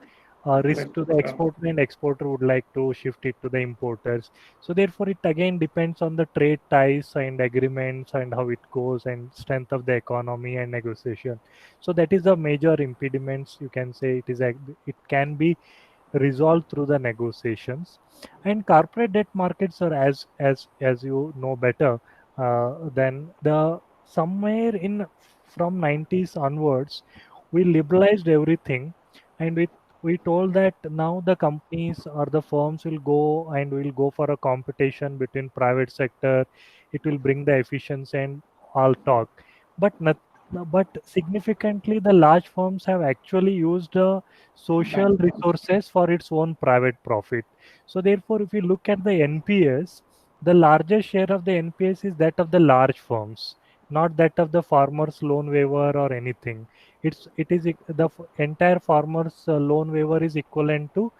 Speaker 5: risk to the exporter, and exporter would like to shift it to the importers. So therefore it again depends on the trade ties and agreements and how it goes and strength of the economy and negotiation. So that is the major impediments, you can say. It can be resolved through the negotiations. And corporate debt markets are, as you know better, then the somewhere in from 90s onwards we liberalized everything, and we told that now the companies or the firms will go and will go for a competition between private sector. It will bring the efficiency and all talk, but not, but significantly the large firms have actually used social resources for its own private profit. So therefore, if you look at the NPS, the largest share of the NPS is that of the large firms, not that of the farmers loan waiver or anything. Entire farmers loan waiver is equivalent to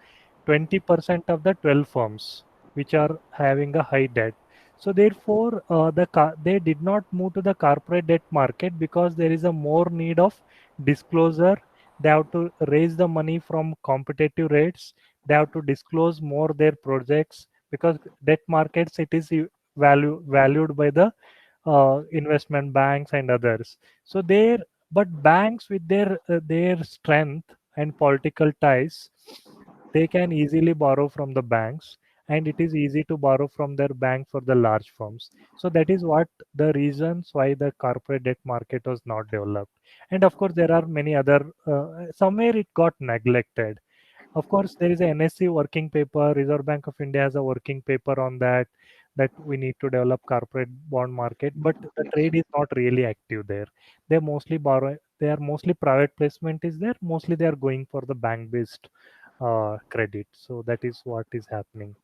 Speaker 5: 20% of the 12 firms which are having a high debt. So therefore, they did not move to the corporate debt market because there is a more need of disclosure. They have to raise the money from competitive rates. They have to disclose more their projects because debt markets, it is valued by the investment banks and others. So but banks with their strength and political ties, they can easily borrow from the banks, and it is easy to borrow from their bank for the large firms. So that is what the reasons why the corporate debt market was not developed. And of course there are many other, somewhere it got neglected. Of course there is a NSE working paper, Reserve Bank of India has a working paper on that, that we need to develop corporate bond market, but the trade is not really active there. They are mostly private placement is there, mostly they are going for the bank based credit. So that is what is happening.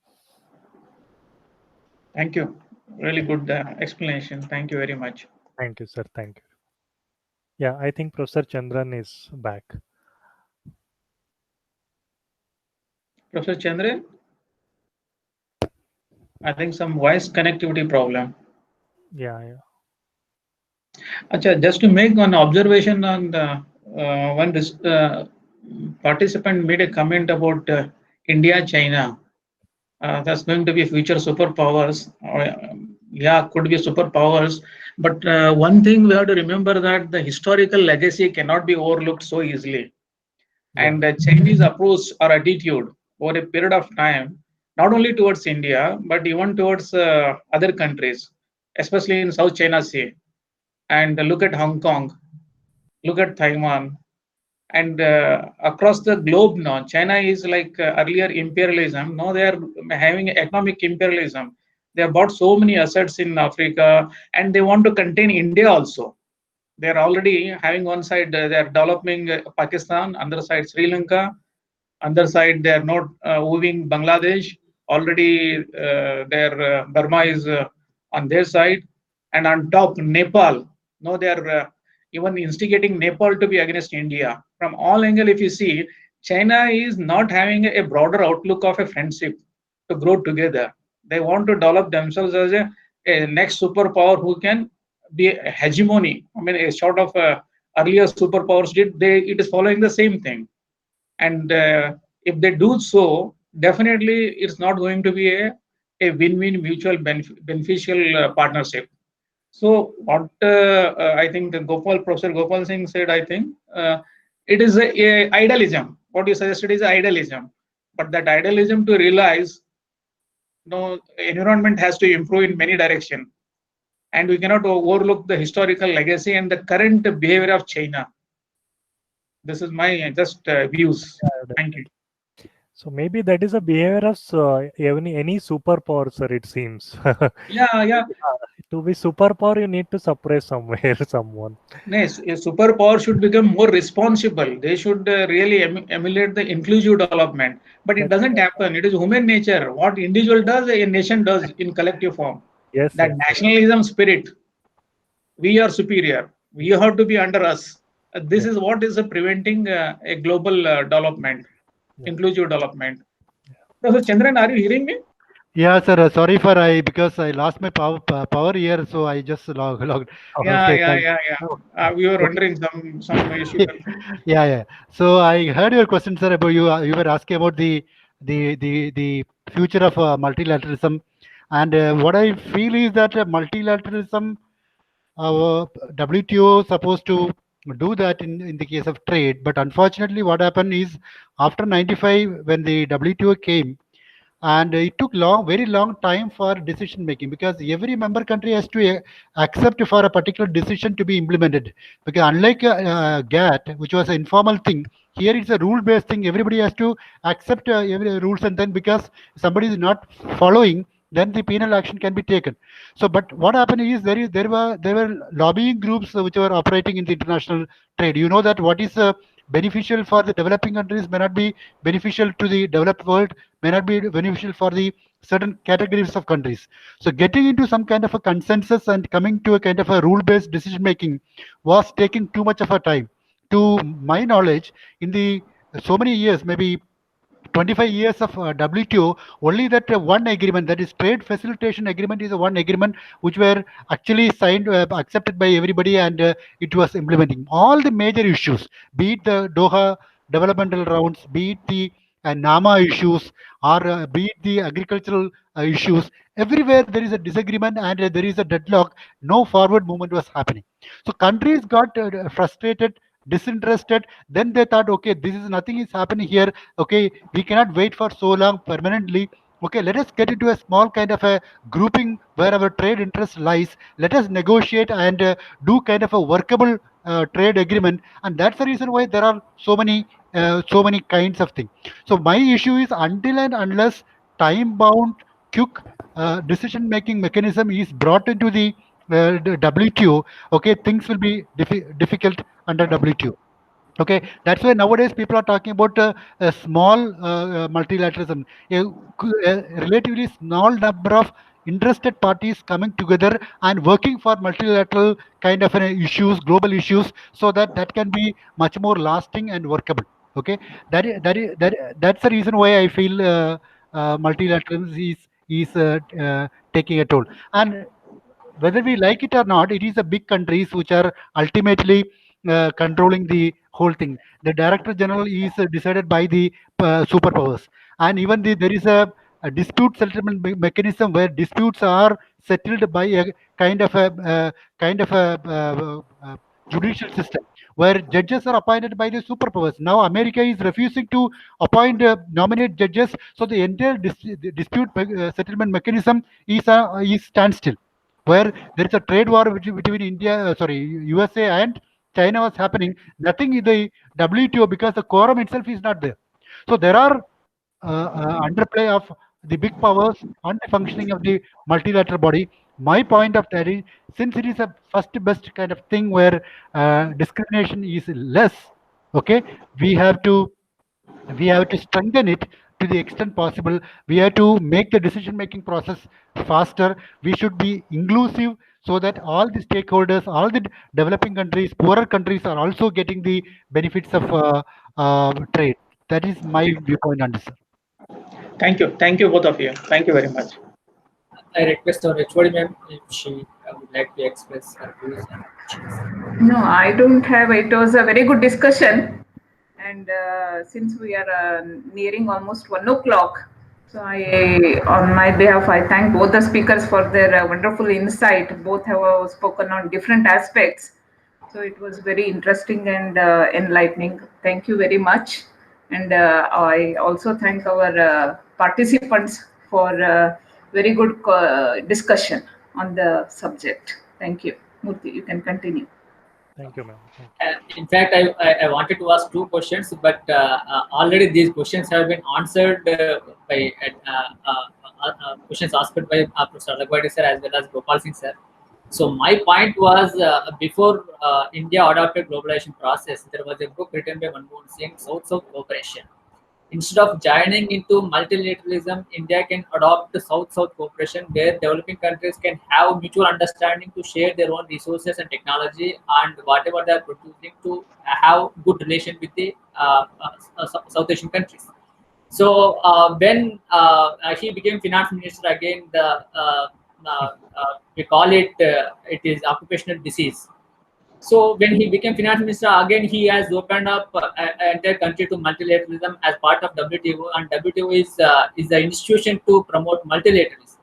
Speaker 1: Thank you. Really good explanation. Thank you very much.
Speaker 5: Thank you, sir. Thank you. Yeah, I think Professor Chandran is back.
Speaker 1: Professor Chandran? I think some voice connectivity problem.
Speaker 5: Yeah.
Speaker 1: Acha, just to make one observation on the one participant made a comment about India, China. That's going to be future superpowers. Yeah, could be superpowers. But one thing we have to remember that the historical legacy cannot be overlooked so easily. And the Chinese approach or attitude over a period of time, not only towards India, but even towards other countries, especially in South China Sea. And look at Hong Kong, look at Taiwan, and across the globe now. China is like earlier imperialism. Now they are having economic imperialism. They have bought so many assets in Africa, and they want to contain India also. They are already having one side, they are developing Pakistan, other side Sri Lanka, other side they are not moving Bangladesh. Already their Burma is on their side, and on top Nepal. No, they are even instigating Nepal to be against India. From all angle, if you see, China is not having a broader outlook of a friendship to grow together. They want to develop themselves as a next superpower who can be a hegemony. I mean, a sort of earlier superpowers did. It is following the same thing, and if they do so, definitely it's not going to be a win-win mutual beneficial partnership. So what I think Professor Gopal Singh said, I think it is a idealism. What you suggested is idealism, but that idealism to realize, environment has to improve in many directions, and we cannot overlook the historical legacy and the current behavior of China. This is my just views. Thank you.
Speaker 5: So maybe that is a behavior of any superpower, sir, it seems.
Speaker 1: Yeah.
Speaker 5: To be superpower, you need to suppress somewhere someone.
Speaker 1: Yes, a superpower should become more responsible. They should really emulate the inclusive development. But it doesn't happen. It is human nature. What individual does, a nation does in collective form.
Speaker 5: Yes,
Speaker 1: That nationalism spirit, we are superior. We have to be under us. This is what is preventing a global development, inclusive development. So, Chandran, are you hearing me?
Speaker 4: Yeah, sir. Sorry for because I lost my power here, so I just logged.
Speaker 1: Yeah. We were wondering some issue.
Speaker 4: Yeah. So I heard your question, sir. About you were asking about the future of multilateralism, and what I feel is that multilateralism, WTO supposed to do that in the case of trade, but unfortunately, what happened is after '95 when the WTO came, and it took very long time for decision making, because every member country has to accept for a particular decision to be implemented, because unlike GATT, which was an informal thing, here it's a rule based thing. Everybody has to accept every rules, and then because somebody is not following, then the penal action can be taken. So but what happened is there were lobbying groups which were operating in the international trade. You know that what is beneficial for the developing countries may not be beneficial to the developed world, may not be beneficial for the certain categories of countries. So getting into some kind of a consensus and coming to a kind of a rule-based decision making was taking too much of a time. To my knowledge, in the so many years, maybe 25 years of WTO, only that one agreement, that is trade facilitation agreement, is a one agreement which were actually signed, accepted by everybody, and it was implementing all the major issues, be it the Doha developmental rounds, be it the NAMA issues, or be it the agricultural issues. Everywhere there is a disagreement and there is a deadlock. No forward movement was happening. So countries got frustrated, disinterested. Then they thought, okay, this is nothing is happening here. Okay, we cannot wait for so long permanently. Okay, let us get into a small kind of a grouping where our trade interest lies. Let us negotiate and do kind of a workable trade agreement, and that's the reason why there are so many kinds of things. So my issue is, until and unless time bound quick decision making mechanism is brought into the WTO, okay, things will be difficult under WTO. Okay, that's why nowadays people are talking about a small multilateralism, a relatively small number of interested parties coming together and working for multilateral kind of issues, global issues, so that that can be much more lasting and workable. Okay, that's the reason why I feel multilateralism is taking a toll. And whether we like it or not, it is the big countries which are ultimately controlling the whole thing. The director general is decided by the superpowers, and even there is a dispute settlement mechanism where disputes are settled by a kind of a judicial system where judges are appointed by the superpowers. Now America is refusing to appoint nominate judges, so the entire dispute settlement mechanism is standstill, where there is a trade war between USA and China was happening. Nothing in the WTO because the quorum itself is not there. So there are underplay of the big powers on the functioning of the multilateral body. My point of that is, since it is a first best kind of thing where discrimination is less, okay, we have to strengthen it to the extent possible. We have to make the decision making process faster. We should be inclusive so that all the stakeholders, all the developing countries, poorer countries are also getting the benefits of trade. That is my viewpoint on this, sir.
Speaker 1: Thank you both of you. Thank you very much.
Speaker 3: I request our HOD ma'am if she would like to express her views and questions.
Speaker 2: No, I don't have. It was a very good discussion. And since we are nearing almost 1 o'clock, so on my behalf, I thank both the speakers for their wonderful insight. Both have spoken on different aspects. So it was very interesting and enlightening. Thank you very much. And I also thank our participants for very good discussion on the subject. Thank you. Murthy, you can continue.
Speaker 5: Thank you, ma'am.
Speaker 3: In fact, I wanted to ask 2 questions, but already these questions have been answered by questions asked by Professor Raghuvaidi sir as well as Gopal Singh sir. So my point was, before India adopted globalization process, there was a book written by Manmohan Singh, South-South Cooperation. Instead of joining into multilateralism, India can adopt the South-South cooperation, where developing countries can have mutual understanding to share their own resources and technology, and whatever they are producing, to have good relation with the South Asian countries. So when he became finance minister, again we call it it is occupational disease. So when he became finance minister, again he has opened up entire country to multilateralism as part of WTO, and WTO is the institution to promote multilateralism.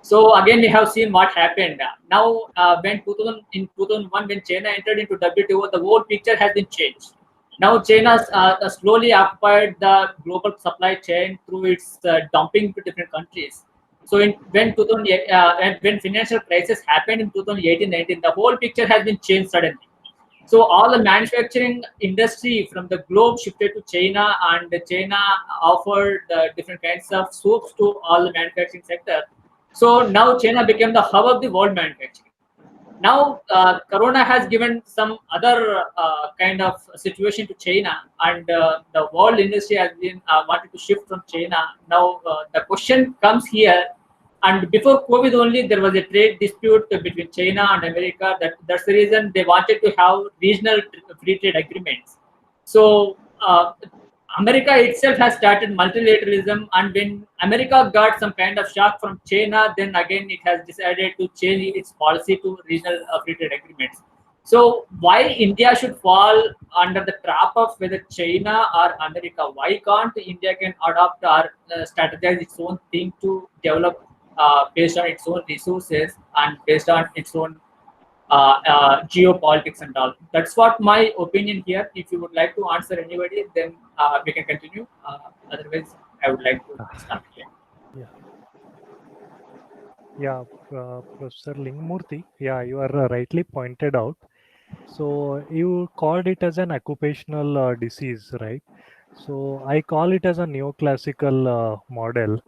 Speaker 3: So again we have seen what happened. Now in 2001, when China entered into WTO, the whole picture has been changed. Now China slowly occupied the global supply chain through its dumping to different countries. So when financial crisis happened in 2018-19, the whole picture has been changed suddenly. So all the manufacturing industry from the globe shifted to China, and China offered different kinds of soaps to all the manufacturing sector. So now China became the hub of the world manufacturing. Now Corona has given some other kind of situation to China, and the world industry has been wanted to shift from China. Now the question comes here, and before COVID only there was a trade dispute between China and America. That's the reason they wanted to have regional free trade agreements. So America itself has started multilateralism, and when America got some kind of shock from China, then again it has decided to change its policy to regional free trade agreements. So why India should fall under the trap of whether China or America? Why can't India can adopt or strategize its own thing to develop based on its own resources and based on its own geopolitics and all? That's what my opinion here. If you would like to answer anybody, then we can continue. Otherwise, I would like to start here.
Speaker 5: Yeah, Professor Lingmurthy, yeah, you are rightly pointed out. So you called it as an occupational disease, right? So I call it as a neoclassical model.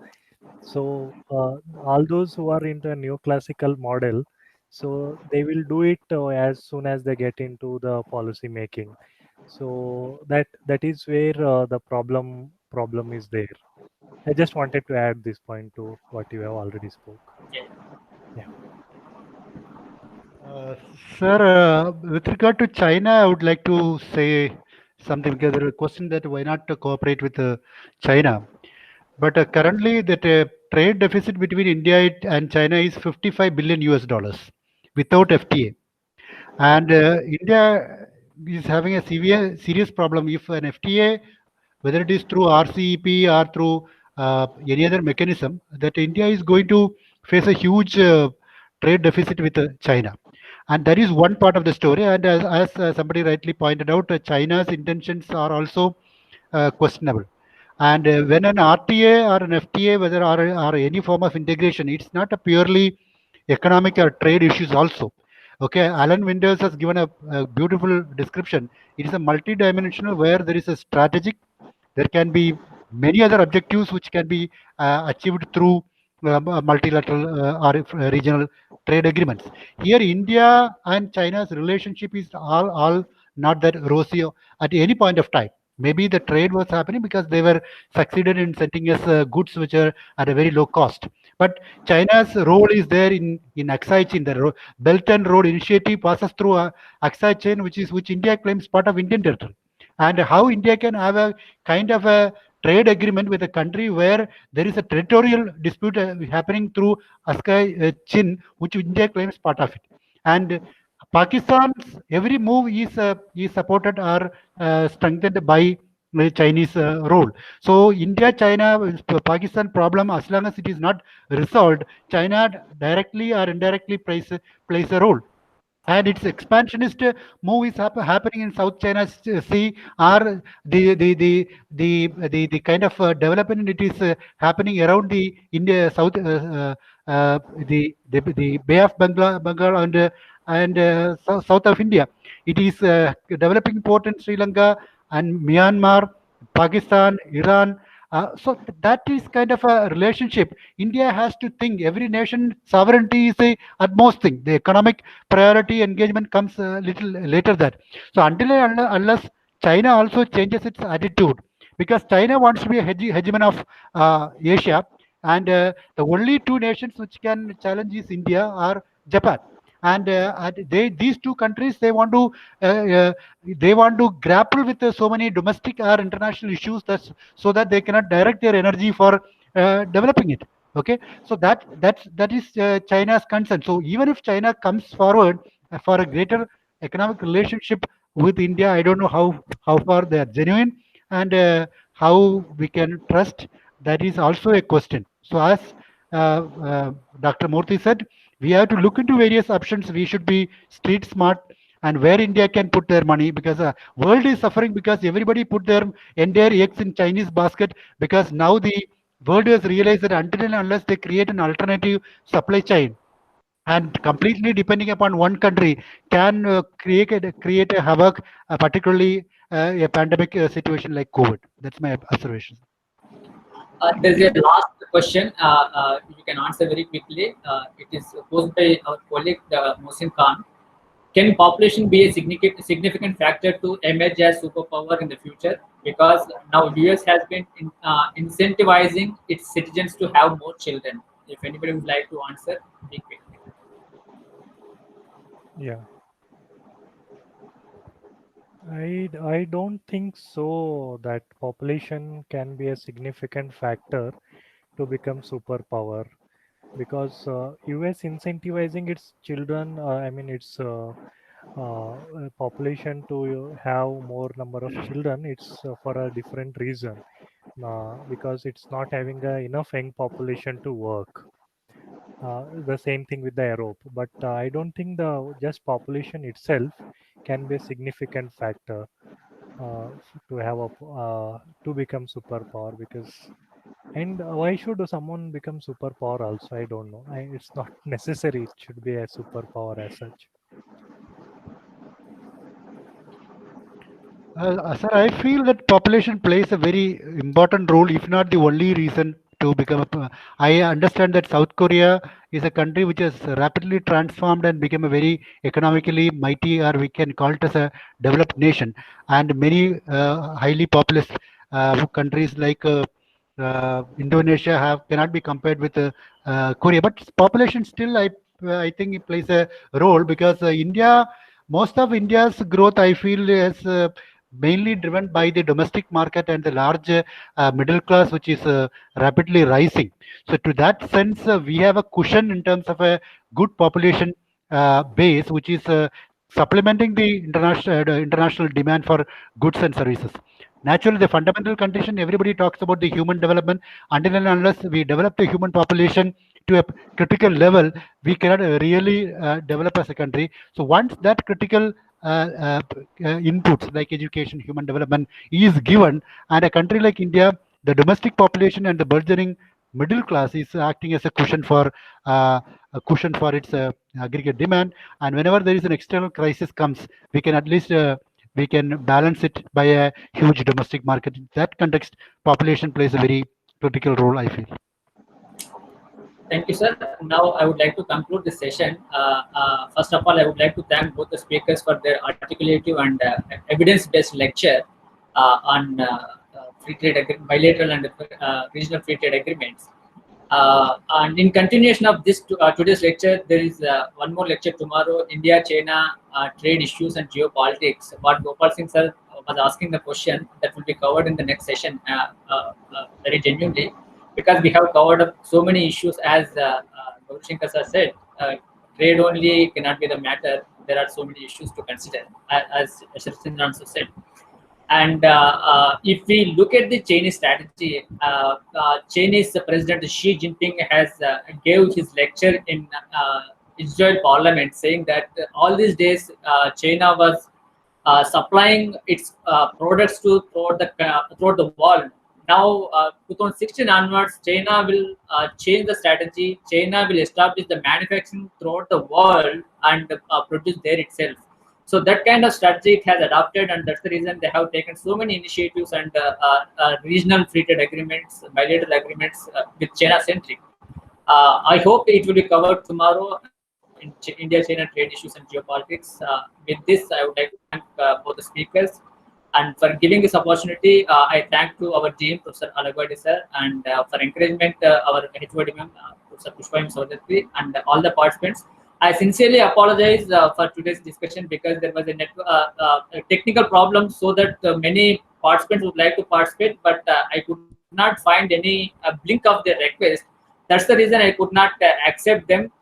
Speaker 5: So all those who are into a neoclassical model, so they will do it as soon as they get into the policy making. So that is where the problem is there. I just wanted to add this point to what you have already spoke. Yeah.
Speaker 4: Sir, with regard to China, I would like to say something, because there is a question that why not to cooperate with China. But currently that trade deficit between India and China is 55 billion US dollars without FTA. And India is having a serious problem if an FTA, whether it is through RCEP or through any other mechanism, that India is going to face a huge trade deficit with China. And that is one part of the story. And as somebody rightly pointed out, China's intentions are also questionable. And when an RTA or an FTA, whether or any form of integration, it's not a purely economic or trade issues also. Okay, Alan Winters has given a beautiful description. It is a multi-dimensional where there is a strategic, there can be many other objectives which can be achieved through multilateral or regional trade agreements. Here, India and China's relationship is all not that rosy at any point of time. Maybe the trade was happening because they were succeeded in sending us goods which are at a very low cost. But China's role is there in Aksai chain. The Belt and Road Initiative passes through Aksai chain, which India claims part of Indian territory. And how India can have a kind of a trade agreement with a country where there is a territorial dispute happening through Aksai chain, which India claims part of it. And Pakistan's every move is supported or strengthened by the Chinese role. So India, China, Pakistan problem, as long as it is not resolved, China directly or indirectly plays a role. And its expansionist move is happening in South China Sea, or the kind of development it is happening around the India South, the Bay of Bengal and south of India. It is developing port in Sri Lanka and Myanmar, Pakistan, Iran. So that is kind of a relationship. India has to think every nation sovereignty is the utmost thing. The economic priority engagement comes a little later that. So until and unless China also changes its attitude, because China wants to be a hegemon of Asia, and the only two nations which can challenge is India or Japan. And these two countries, they want to grapple with so many domestic or international issues so that they cannot direct their energy for developing it. Okay, so that is China's concern. So even if China comes forward for a greater economic relationship with India, I don't know how far they are genuine and how we can trust. That is also a question. So as Dr. Murthy said, we have to look into various options. We should be street smart and where India can put their money, because the world is suffering because everybody put their entire eggs in Chinese basket, because now the world has realized that until and unless they create an alternative supply chain and completely depending upon one country can create a havoc, particularly a pandemic situation like COVID. That's my observation.
Speaker 3: There's a last question. You can answer very quickly. It is posed by our colleague Mohsin Khan. Can population be a significant factor to emerge as superpower in the future? Because now US has been incentivizing its citizens to have more children. If anybody would like to answer, be quick.
Speaker 5: Yeah. I don't think so that population can be a significant factor to become superpower, because US incentivizing its children, I mean its population to have more number of children, it's for a different reason, because it's not having enough young population to work. The same thing with the Europe, but I don't think the just population itself can be a significant factor to have to become superpower. Because and why should someone become superpower also? I don't know. It's not necessary. It should be a superpower as such.
Speaker 4: Sir, I feel that population plays a very important role, if not the only reason to become a. I understand that South Korea is a country which has rapidly transformed and become a very economically mighty, or we can call it as a developed nation. And many highly populous countries like Indonesia cannot be compared with Korea. But population still, I think it plays a role, because India, most of India's growth, I feel, has mainly driven by the domestic market and the large middle class, which is rapidly rising. So to that sense, we have a cushion in terms of a good population base, which is supplementing the international demand for goods and services. Naturally, the fundamental condition, everybody talks about the human development. Until and unless we develop the human population to a critical level, we cannot really develop as a country. So once that critical inputs like education, human development is given, and a country like India, the domestic population and the burgeoning middle class is acting as a cushion for its aggregate demand. And whenever there is an external crisis comes, we can at least we can balance it by a huge domestic market. In that context, population plays a very critical role, I feel.
Speaker 3: Thank you, sir. Now I would like to conclude this session. First of all, I would like to thank both the speakers for their articulative and evidence-based lecture on free trade bilateral and regional free trade agreements. And in continuation of this today's lecture, there is one more lecture tomorrow: India-China trade issues and geopolitics. What Gopal Singh sir was asking the question that will be covered in the next session very genuinely, because we have covered up so many issues. As Gauri Shankar sir said, trade only cannot be the matter. There are so many issues to consider, as Srichandran also said. And if we look at the Chinese strategy, Chinese President Xi Jinping has gave his lecture in Israel Parliament, saying that all these days China was supplying its products throughout the world. Now, 2016 onwards, China will change the strategy. China will establish the manufacturing throughout the world and produce there itself. So that kind of strategy it has adopted, and that's the reason they have taken so many initiatives and regional free trade agreements, bilateral agreements with China-centric. I hope it will be covered tomorrow in India-China trade issues and geopolitics. With this, I would like to thank both the speakers. And for giving this opportunity, I thank to our GM, Professor Alagwadi sir, and for encouragement, our HOD ma'am, Professor Pushpa Sodhatri, and all the participants. I sincerely apologize for today's discussion, because there was a technical problem, so that many participants would like to participate, but I could not find any blink of their request. That's the reason I could not accept them.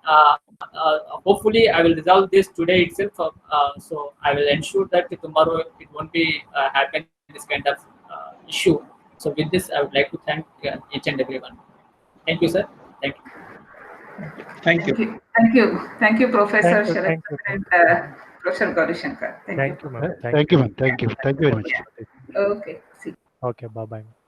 Speaker 3: Hopefully, I will resolve this today itself. So I will ensure that tomorrow it won't be happen this kind of issue. So with this, I would like to thank each and everyone. Thank you, sir. Thank you.
Speaker 1: Thank you.
Speaker 2: Thank you, Professor
Speaker 5: Thank you,
Speaker 2: Sharad
Speaker 5: thank you.
Speaker 2: and Professor Gauri Shankar.
Speaker 5: Thank you, ma'am.
Speaker 4: Thank you, ma'am. Thank you very much.
Speaker 2: Okay. See.
Speaker 5: Okay, bye-bye.